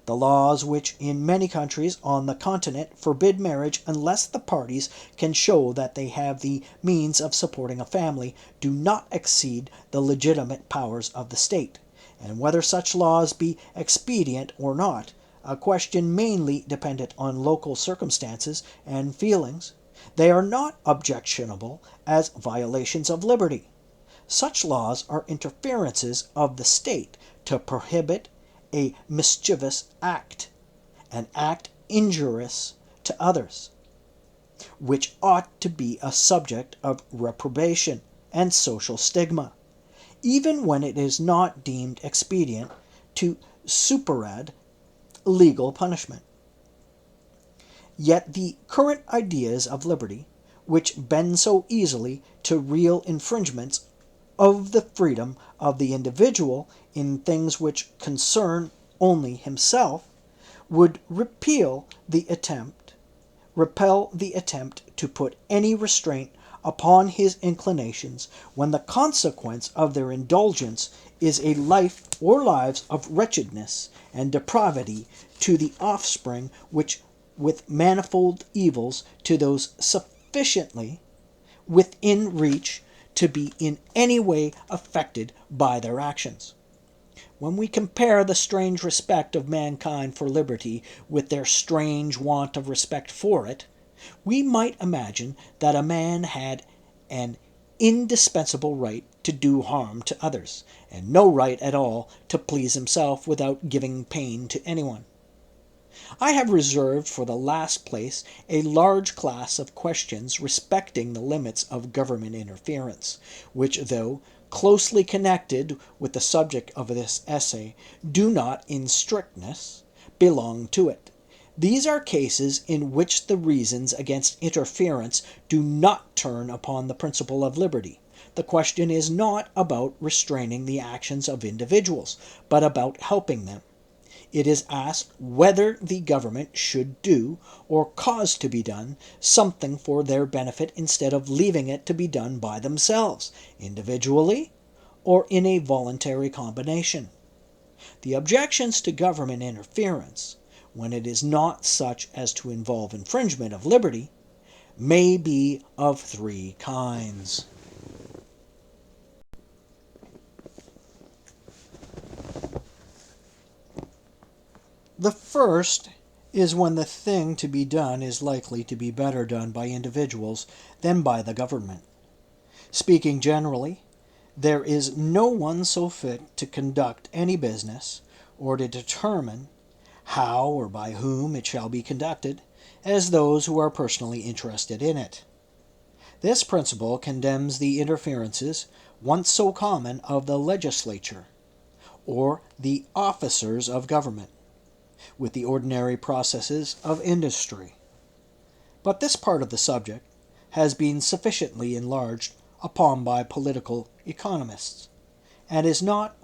The laws which in many countries on the continent forbid marriage unless the parties can show that they have the means of supporting a family do not exceed the legitimate powers of the state, and whether such laws be expedient or not, a question mainly dependent on local circumstances and feelings, they are not objectionable as violations of liberty. Such laws are interferences of the state to prohibit a mischievous act, an act injurious to others, which ought to be a subject of reprobation and social stigma, even when it is not deemed expedient to superadd legal punishment. Yet the current ideas of liberty, which bend so easily to real infringements of the freedom of the individual in things which concern only himself, would repel the attempt to put any restraint upon his inclinations when the consequence of their indulgence is a life or lives of wretchedness and depravity to the offspring, which with manifold evils to those sufficiently within reach to be in any way affected by their actions. When we compare the strange respect of mankind for liberty with their strange want of respect for it, we might imagine that a man had an indispensable right to do harm to others, and no right at all to please himself without giving pain to anyone. I have reserved for the last place a large class of questions respecting the limits of government interference, which, though closely connected with the subject of this essay, do not, in strictness, belong to it. These are cases in which the reasons against interference do not turn upon the principle of liberty. The question is not about restraining the actions of individuals, but about helping them. It is asked whether the government should do, or cause to be done, something for their benefit instead of leaving it to be done by themselves, individually or in a voluntary combination. The objections to government interference, when it is not such as to involve infringement of liberty, may be of three kinds. The first is when the thing to be done is likely to be better done by individuals than by the government. Speaking generally, there is no one so fit to conduct any business, or to determine how or by whom it shall be conducted, as those who are personally interested in it. This principle condemns the interferences, once so common, of the legislature, or the officers of government, with the ordinary processes of industry. But this part of the subject has been sufficiently enlarged upon by political economists, and is not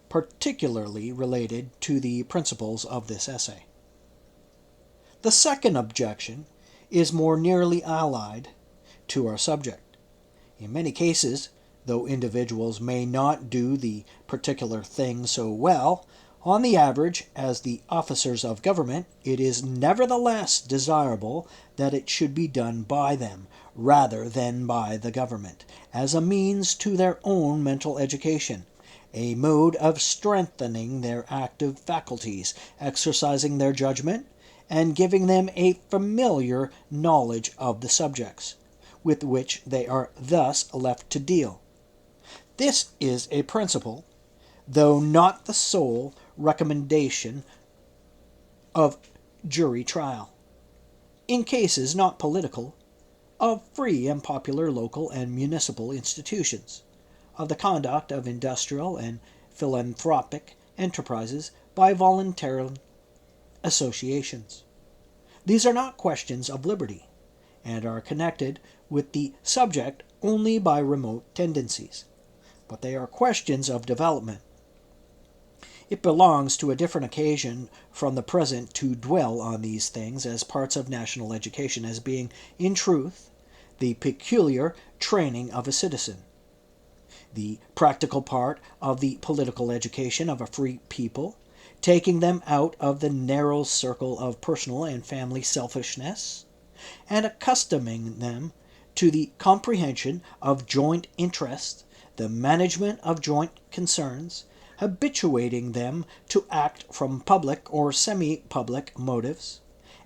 particularly related to the principles of this essay. The second objection is more nearly allied to our subject. In many cases, though individuals may not do the particular thing so well, on the average, as the officers of government, it is nevertheless desirable that it should be done by them, rather than by the government, as a means to their own mental education, a mode of strengthening their active faculties, exercising their judgment, and giving them a familiar knowledge of the subjects with which they are thus left to deal. This is a principle, though not the sole recommendation of jury trial, in cases not political, of free and popular local and municipal institutions, of the conduct of industrial and philanthropic enterprises by voluntary associations. These are not questions of liberty, and are connected with the subject only by remote tendencies, but they are questions of development, It belongs to a different occasion from the present to dwell on these things as parts of national education, as being, in truth, the peculiar training of a citizen, the practical part of the political education of a free people, taking them out of the narrow circle of personal and family selfishness, and accustoming them to the comprehension of joint interests, the management of joint concerns, habituating them to act from public or semi-public motives,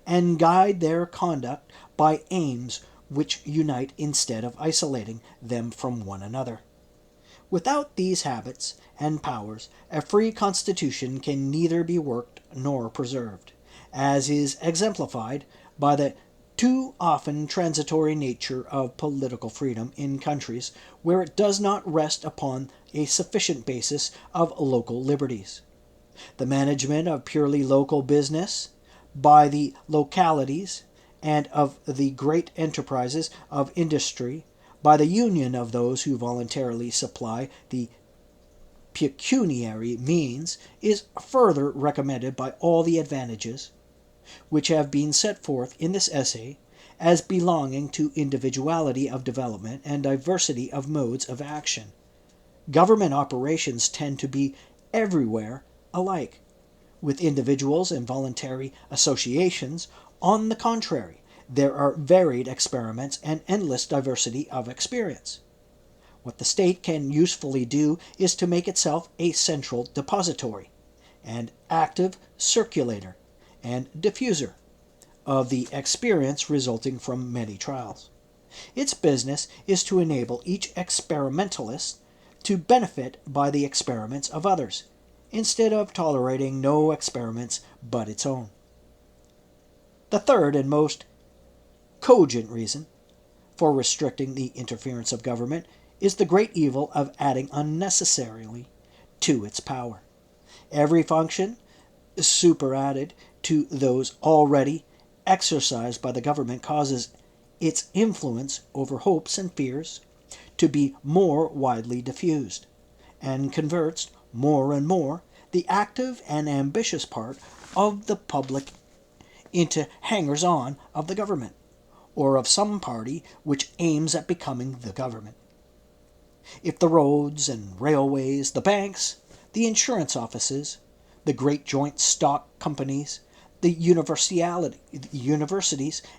and guide their conduct by aims which unite instead of isolating them from one another. Without these habits and powers, a free constitution can neither be worked nor preserved, as is exemplified by the too often transitory nature of political freedom in countries where it does not rest upon a sufficient basis of local liberties. The management of purely local business by the localities and of the great enterprises of industry by the union of those who voluntarily supply the pecuniary means is further recommended by all the advantages which have been set forth in this essay as belonging to individuality of development and diversity of modes of action. Government operations tend to be everywhere alike. With individuals and voluntary associations, on the contrary, there are varied experiments and endless diversity of experience. What the state can usefully do is to make itself a central depository, and active circulator, and diffuser of the experience resulting from many trials. Its business is to enable each experimentalist to benefit by the experiments of others, instead of tolerating no experiments but its own. The third and most cogent reason for restricting the interference of government is the great evil of adding unnecessarily to its power. Every function superadded to those already exercised by the government causes its influence over hopes and fears to be more widely diffused, and converts more and more the active and ambitious part of the public into hangers-on of the government, or of some party which aims at becoming the government. If the roads and railways, the banks, the insurance offices, the great joint stock companies, the universities,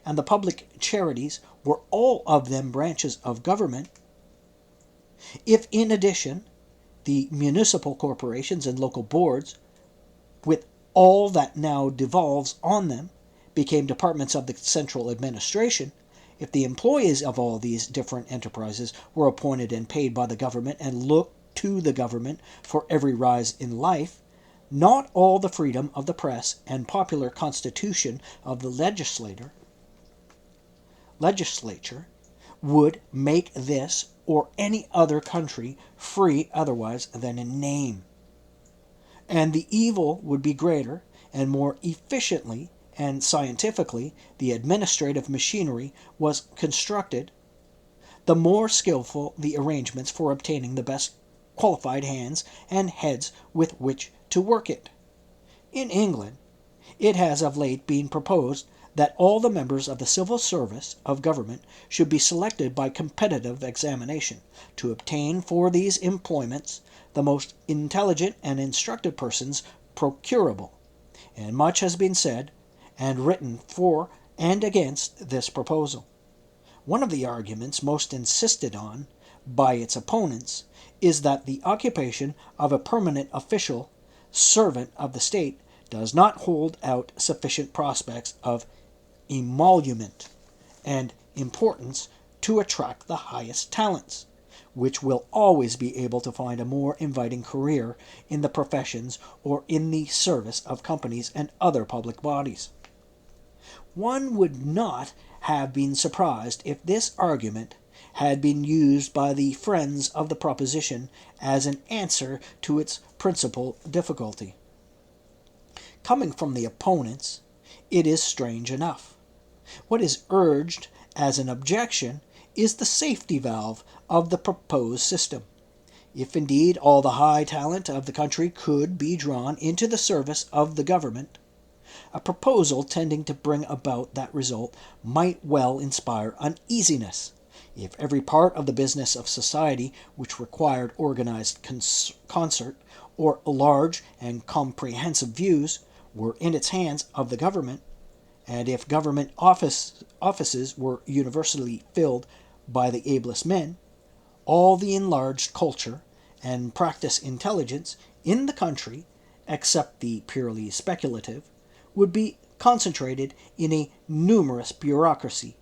and the public charities were all of them branches of government, if in addition the municipal corporations and local boards, with all that now devolves on them, became departments of the central administration, if the employees of all these different enterprises were appointed and paid by the government and looked to the government for every rise in life, not all the freedom of the press and popular constitution of the legislature would make this or any other country free otherwise than in name. And the evil would be greater, and more efficiently and scientifically the administrative machinery was constructed, the more skillful the arrangements for obtaining the best qualified hands and heads with which to work it. In England, it has of late been proposed that all the members of the civil service of government should be selected by competitive examination, to obtain for these employments the most intelligent and instructed persons procurable, and much has been said and written for and against this proposal. One of the arguments most insisted on by its opponents is that the occupation of a permanent official servant of the state does not hold out sufficient prospects of emolument and importance to attract the highest talents, which will always be able to find a more inviting career in the professions or in the service of companies and other public bodies. One would not have been surprised if this argument had been used by the friends of the proposition as an answer to its principal difficulty. Coming from the opponents, it is strange enough. What is urged as an objection is the safety valve of the proposed system. If indeed all the high talent of the country could be drawn into the service of the government, a proposal tending to bring about that result might well inspire uneasiness. If every part of the business of society which required organized concert or large and comprehensive views were in its hands of the government, and if government offices were universally filled by the ablest men, all the enlarged culture and practice intelligence in the country, except the purely speculative, would be concentrated in a numerous bureaucracy,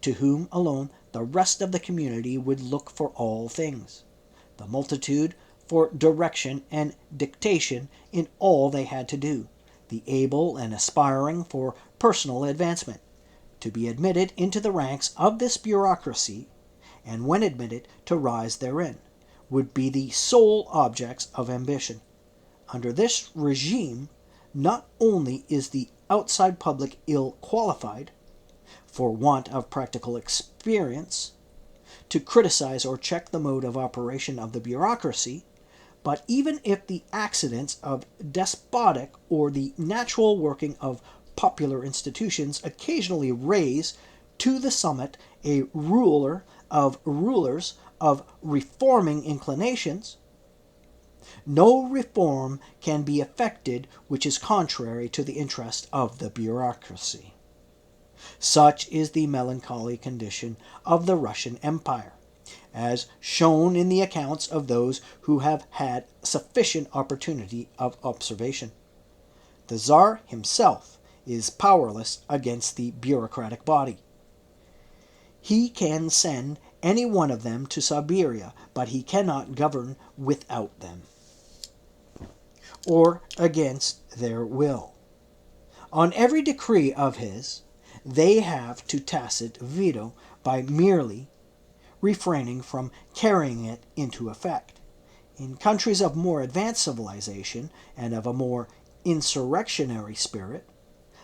to whom alone the rest of the community would look for all things, the multitude for direction and dictation in all they had to do, the able and aspiring for personal advancement, to be admitted into the ranks of this bureaucracy, and when admitted to rise therein, would be the sole objects of ambition. Under this regime, not only is the outside public ill qualified, for want of practical experience, to criticize or check the mode of operation of the bureaucracy, but even if the accidents of despotic or the natural working of popular institutions occasionally raise to the summit a ruler of rulers of reforming inclinations, no reform can be effected which is contrary to the interest of the bureaucracy. Such is the melancholy condition of the Russian Empire, as shown in the accounts of those who have had sufficient opportunity of observation. The Tsar himself is powerless against the bureaucratic body. He can send any one of them to Siberia, but he cannot govern without them, or against their will. On every decree of his, they have to tacit veto by merely refraining from carrying it into effect. In countries of more advanced civilization and of a more insurrectionary spirit,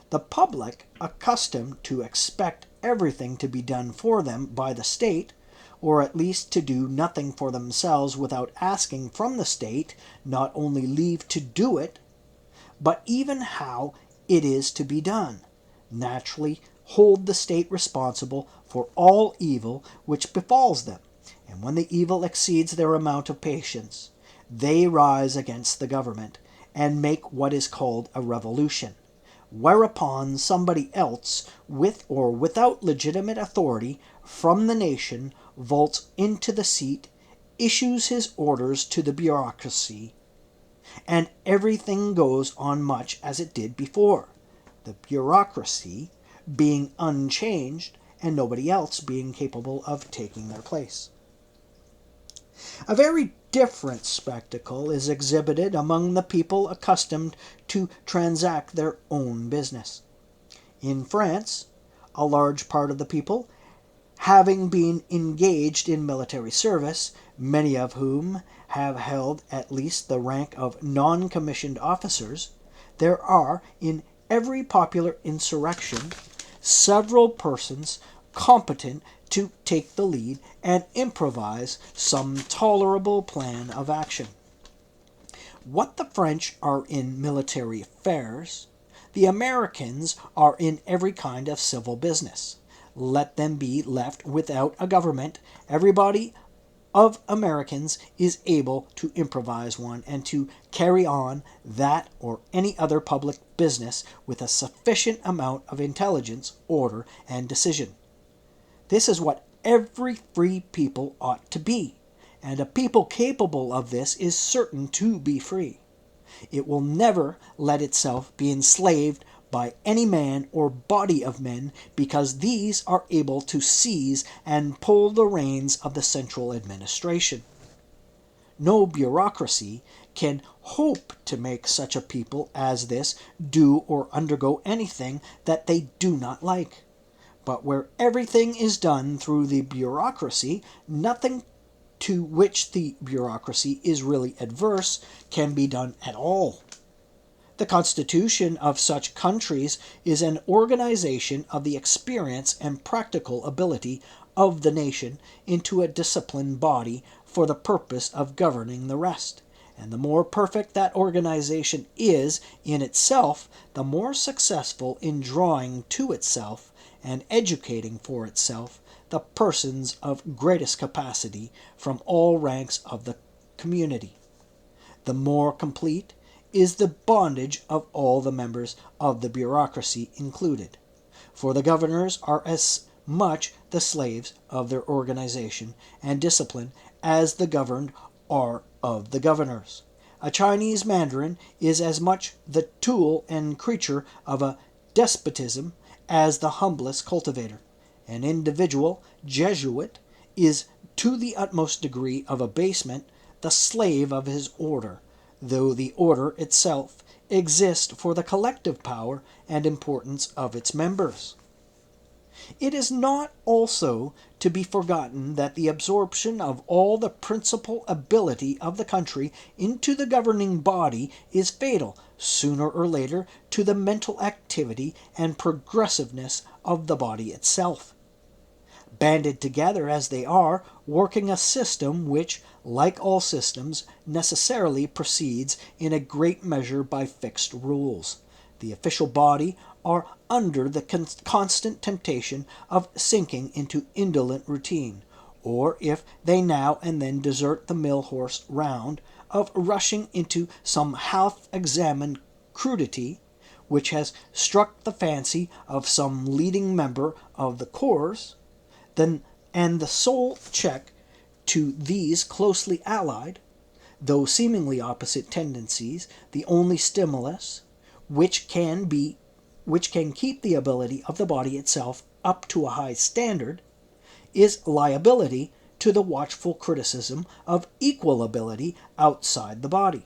the public, accustomed to expect everything to be done for them by the state, or at least to do nothing for themselves without asking from the state not only leave to do it, but even how it is to be done, naturally hold the state responsible for all evil which befalls them, and when the evil exceeds their amount of patience, they rise against the government and make what is called a revolution, whereupon somebody else, with or without legitimate authority from the nation, vaults into the seat, issues his orders to the bureaucracy, and everything goes on much as it did before, the bureaucracy being unchanged and nobody else being capable of taking their place. A very different spectacle is exhibited among the people accustomed to transact their own business. In France, a large part of the people, having been engaged in military service, many of whom have held at least the rank of non-commissioned officers, there are in every popular insurrection several persons competent to take the lead and improvise some tolerable plan of action. What the French are in military affairs, the Americans are in every kind of civil business. Let them be left without a government, everybody of Americans is able to improvise one and to carry on that or any other public business with a sufficient amount of intelligence, order, and decision. This is what every free people ought to be, and a people capable of this is certain to be free. It will never let itself be enslaved by any man or body of men, because these are able to seize and pull the reins of the central administration. No bureaucracy can hope to make such a people as this do or undergo anything that they do not like. But where everything is done through the bureaucracy, nothing to which the bureaucracy is really adverse can be done at all. The constitution of such countries is an organization of the experience and practical ability of the nation into a disciplined body for the purpose of governing the rest. And the more perfect that organization is in itself, the more successful in drawing to itself and educating for itself the persons of greatest capacity from all ranks of the community. The more complete is the bondage of all the members of the bureaucracy included. For the governors are as much the slaves of their organization and discipline as the governed are of the governors. A Chinese mandarin is as much the tool and creature of a despotism as the humblest cultivator. An individual Jesuit is to the utmost degree of abasement the slave of his order, though the order itself exists for the collective power and importance of its members. It is not also to be forgotten that the absorption of all the principal ability of the country into the governing body is fatal, sooner or later, to the mental activity and progressiveness of the body itself. Banded together as they are, working a system which, like all systems, necessarily proceeds in a great measure by fixed rules. The official body are under the constant temptation of sinking into indolent routine, or if they now and then desert the mill-horse round, of rushing into some half-examined crudity which has struck the fancy of some leading member of the corps, and the sole check to these closely allied, though seemingly opposite tendencies, the only stimulus which can keep the ability of the body itself up to a high standard, is liability to the watchful criticism of equal ability outside the body.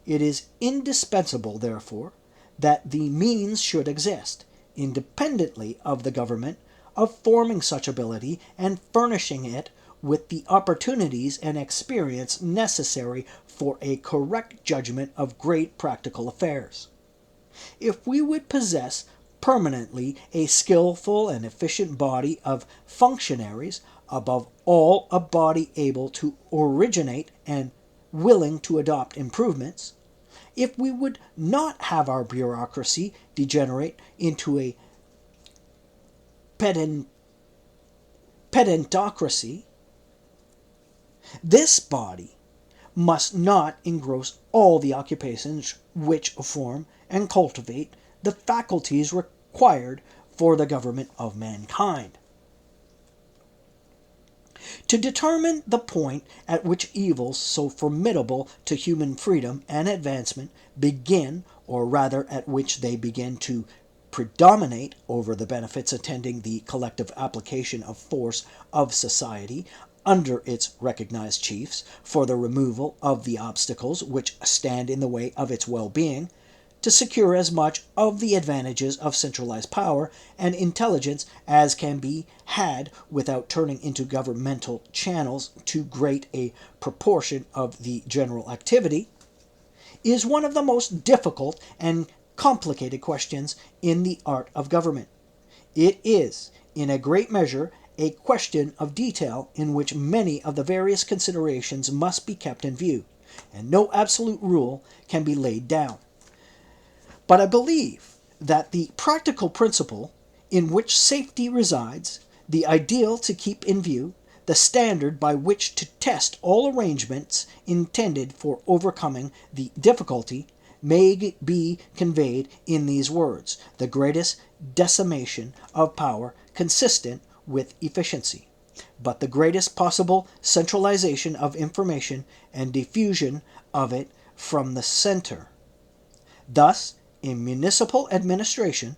It is indispensable, therefore, that the means should exist, independently of the government, of forming such ability and furnishing it with the opportunities and experience necessary for a correct judgment of great practical affairs. If we would possess permanently a skillful and efficient body of functionaries, above all a body able to originate and willing to adopt improvements, if we would not have our bureaucracy degenerate into a pedantocracy, this body must not engross all the occupations which form and cultivate the faculties required for the government of mankind. To determine the point at which evils so formidable to human freedom and advancement begin, or rather at which they begin to predominate over the benefits attending the collective application of force of society under its recognized chiefs for the removal of the obstacles which stand in the way of its well-being, to secure as much of the advantages of centralized power and intelligence as can be had without turning into governmental channels too great a proportion of the general activity, is one of the most difficult and complicated questions in the art of government. It is, in a great measure, a question of detail in which many of the various considerations must be kept in view, and no absolute rule can be laid down. But I believe that the practical principle in which safety resides, the ideal to keep in view, the standard by which to test all arrangements intended for overcoming the difficulty, may be conveyed in these words: the greatest decimation of power consistent with efficiency, but the greatest possible centralization of information and diffusion of it from the center. Thus, in municipal administration,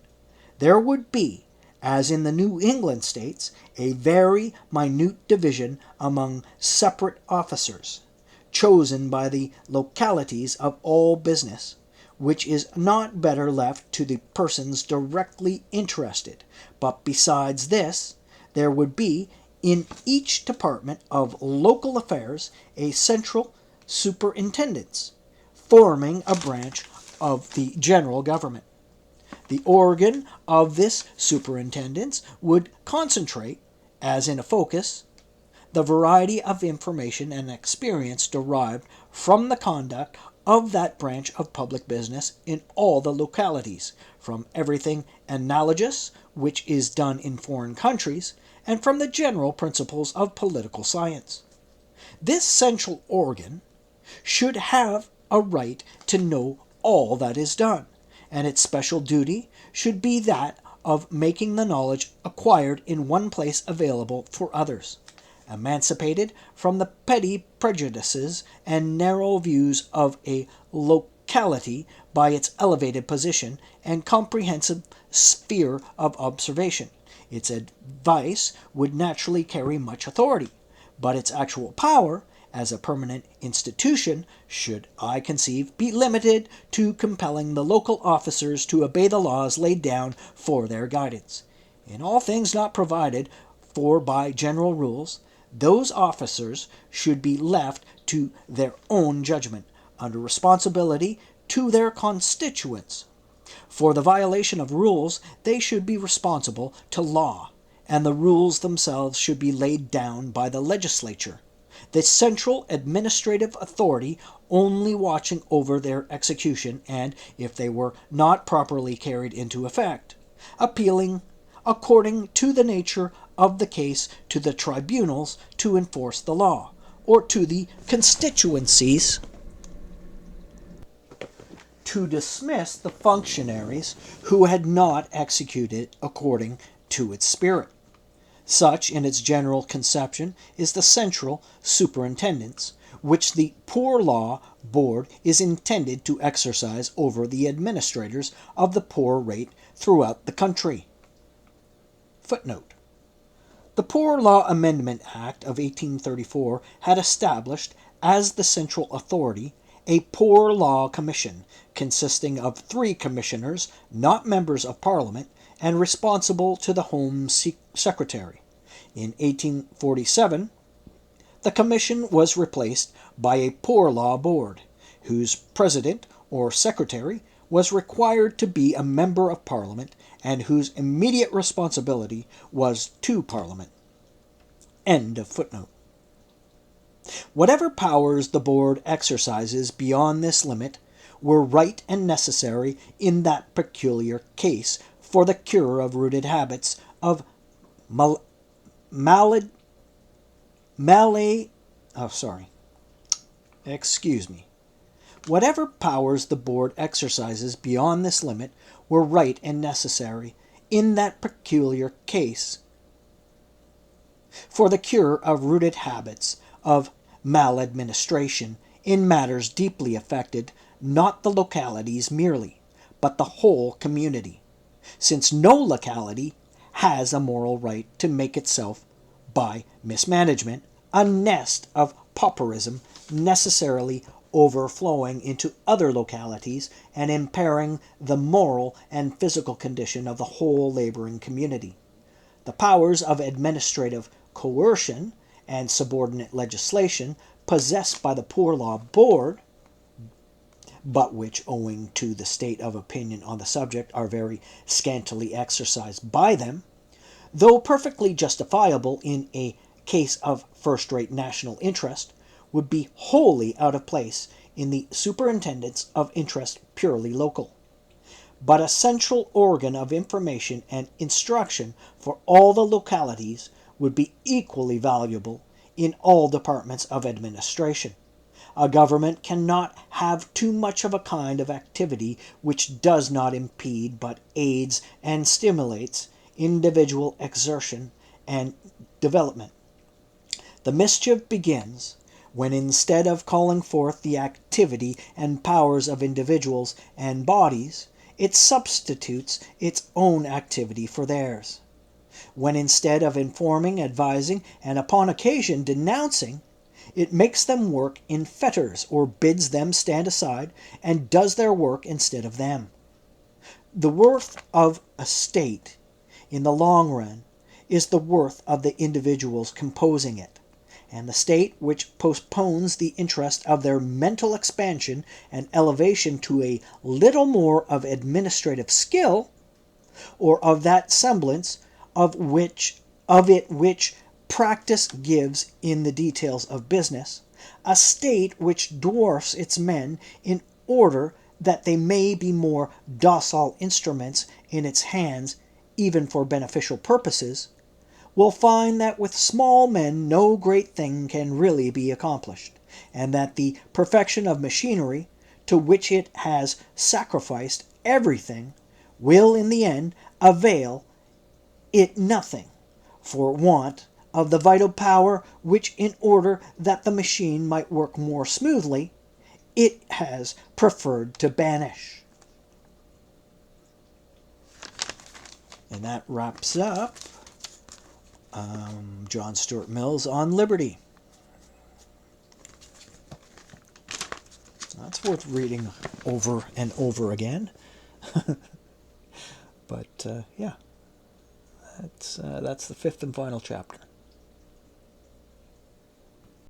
there would be, as in the New England states, a very minute division among separate officers, chosen by the localities of all business, which is not better left to the persons directly interested. But besides this, there would be, in each department of local affairs, a central superintendence, forming a branch of the general government. The organ of this superintendence would concentrate, as in a focus, the variety of information and experience derived from the conduct of that branch of public business in all the localities, from everything analogous which is done in foreign countries, and from the general principles of political science. This central organ should have a right to know all that is done, and its special duty should be that of making the knowledge acquired in one place available for others, emancipated from the petty prejudices and narrow views of a locality by its elevated position and comprehensive sphere of observation. Its advice would naturally carry much authority, but its actual power, as a permanent institution, should, I conceive, be limited to compelling the local officers to obey the laws laid down for their guidance. In all things not provided for by general rules, those officers should be left to their own judgment, under responsibility to their constituents. For the violation of rules, they should be responsible to law, and the rules themselves should be laid down by the legislature, the central administrative authority only watching over their execution, and, if they were not properly carried into effect, appealing, according to the nature of the case, to the tribunals to enforce the law, or to the constituencies to dismiss the functionaries who had not executed according to its spirit. Such, in its general conception, is the central superintendence which the Poor Law Board is intended to exercise over the administrators of the poor rate throughout the country. Footnote: the Poor Law Amendment Act of 1834 had established as the central authority a Poor Law Commission, consisting of 3 commissioners, not members of Parliament, and responsible to the Home Secretary. In 1847, the commission was replaced by a Poor Law Board, whose president or secretary was required to be a member of Parliament and whose immediate responsibility was to Parliament. End of footnote. Whatever powers the board exercises beyond this limit were right and necessary in that peculiar case for the cure of rooted habits of Whatever powers the board exercises beyond this limit were right and necessary in that peculiar case for the cure of rooted habits of maladministration in matters deeply affected not the localities merely, but the whole community, since no locality has a moral right to make itself, by mismanagement, a nest of pauperism necessarily overflowing into other localities and impairing the moral and physical condition of the whole laboring community. The powers of administrative coercion and subordinate legislation possessed by the Poor Law Board, but which, owing to the state of opinion on the subject, are very scantily exercised by them, though perfectly justifiable in a case of first-rate national interest, would be wholly out of place in the superintendence of interest purely local. But a central organ of information and instruction for all the localities would be equally valuable in all departments of administration. A government cannot have too much of a kind of activity which does not impede but aids and stimulates individual exertion and development. The mischief begins when, instead of calling forth the activity and powers of individuals and bodies, it substitutes its own activity for theirs. When, instead of informing, advising, and upon occasion denouncing, it makes them work in fetters or bids them stand aside and does their work instead of them. The worth of a state, in the long run, is the worth of the individuals composing it, and the state which postpones the interest of their mental expansion and elevation to a little more of administrative skill, or of that semblance of it which practice gives, in the details of business, a state which dwarfs its men in order that they may be more docile instruments in its hands, even for beneficial purposes, will find that with small men no great thing can really be accomplished, and that the perfection of machinery, to which it has sacrificed everything, will in the end avail it nothing, for want of the vital power which, in order that the machine might work more smoothly, it has preferred to banish. And that wraps up John Stuart Mill's On Liberty. That's worth reading over and over again. But yeah, that's the fifth and final chapter.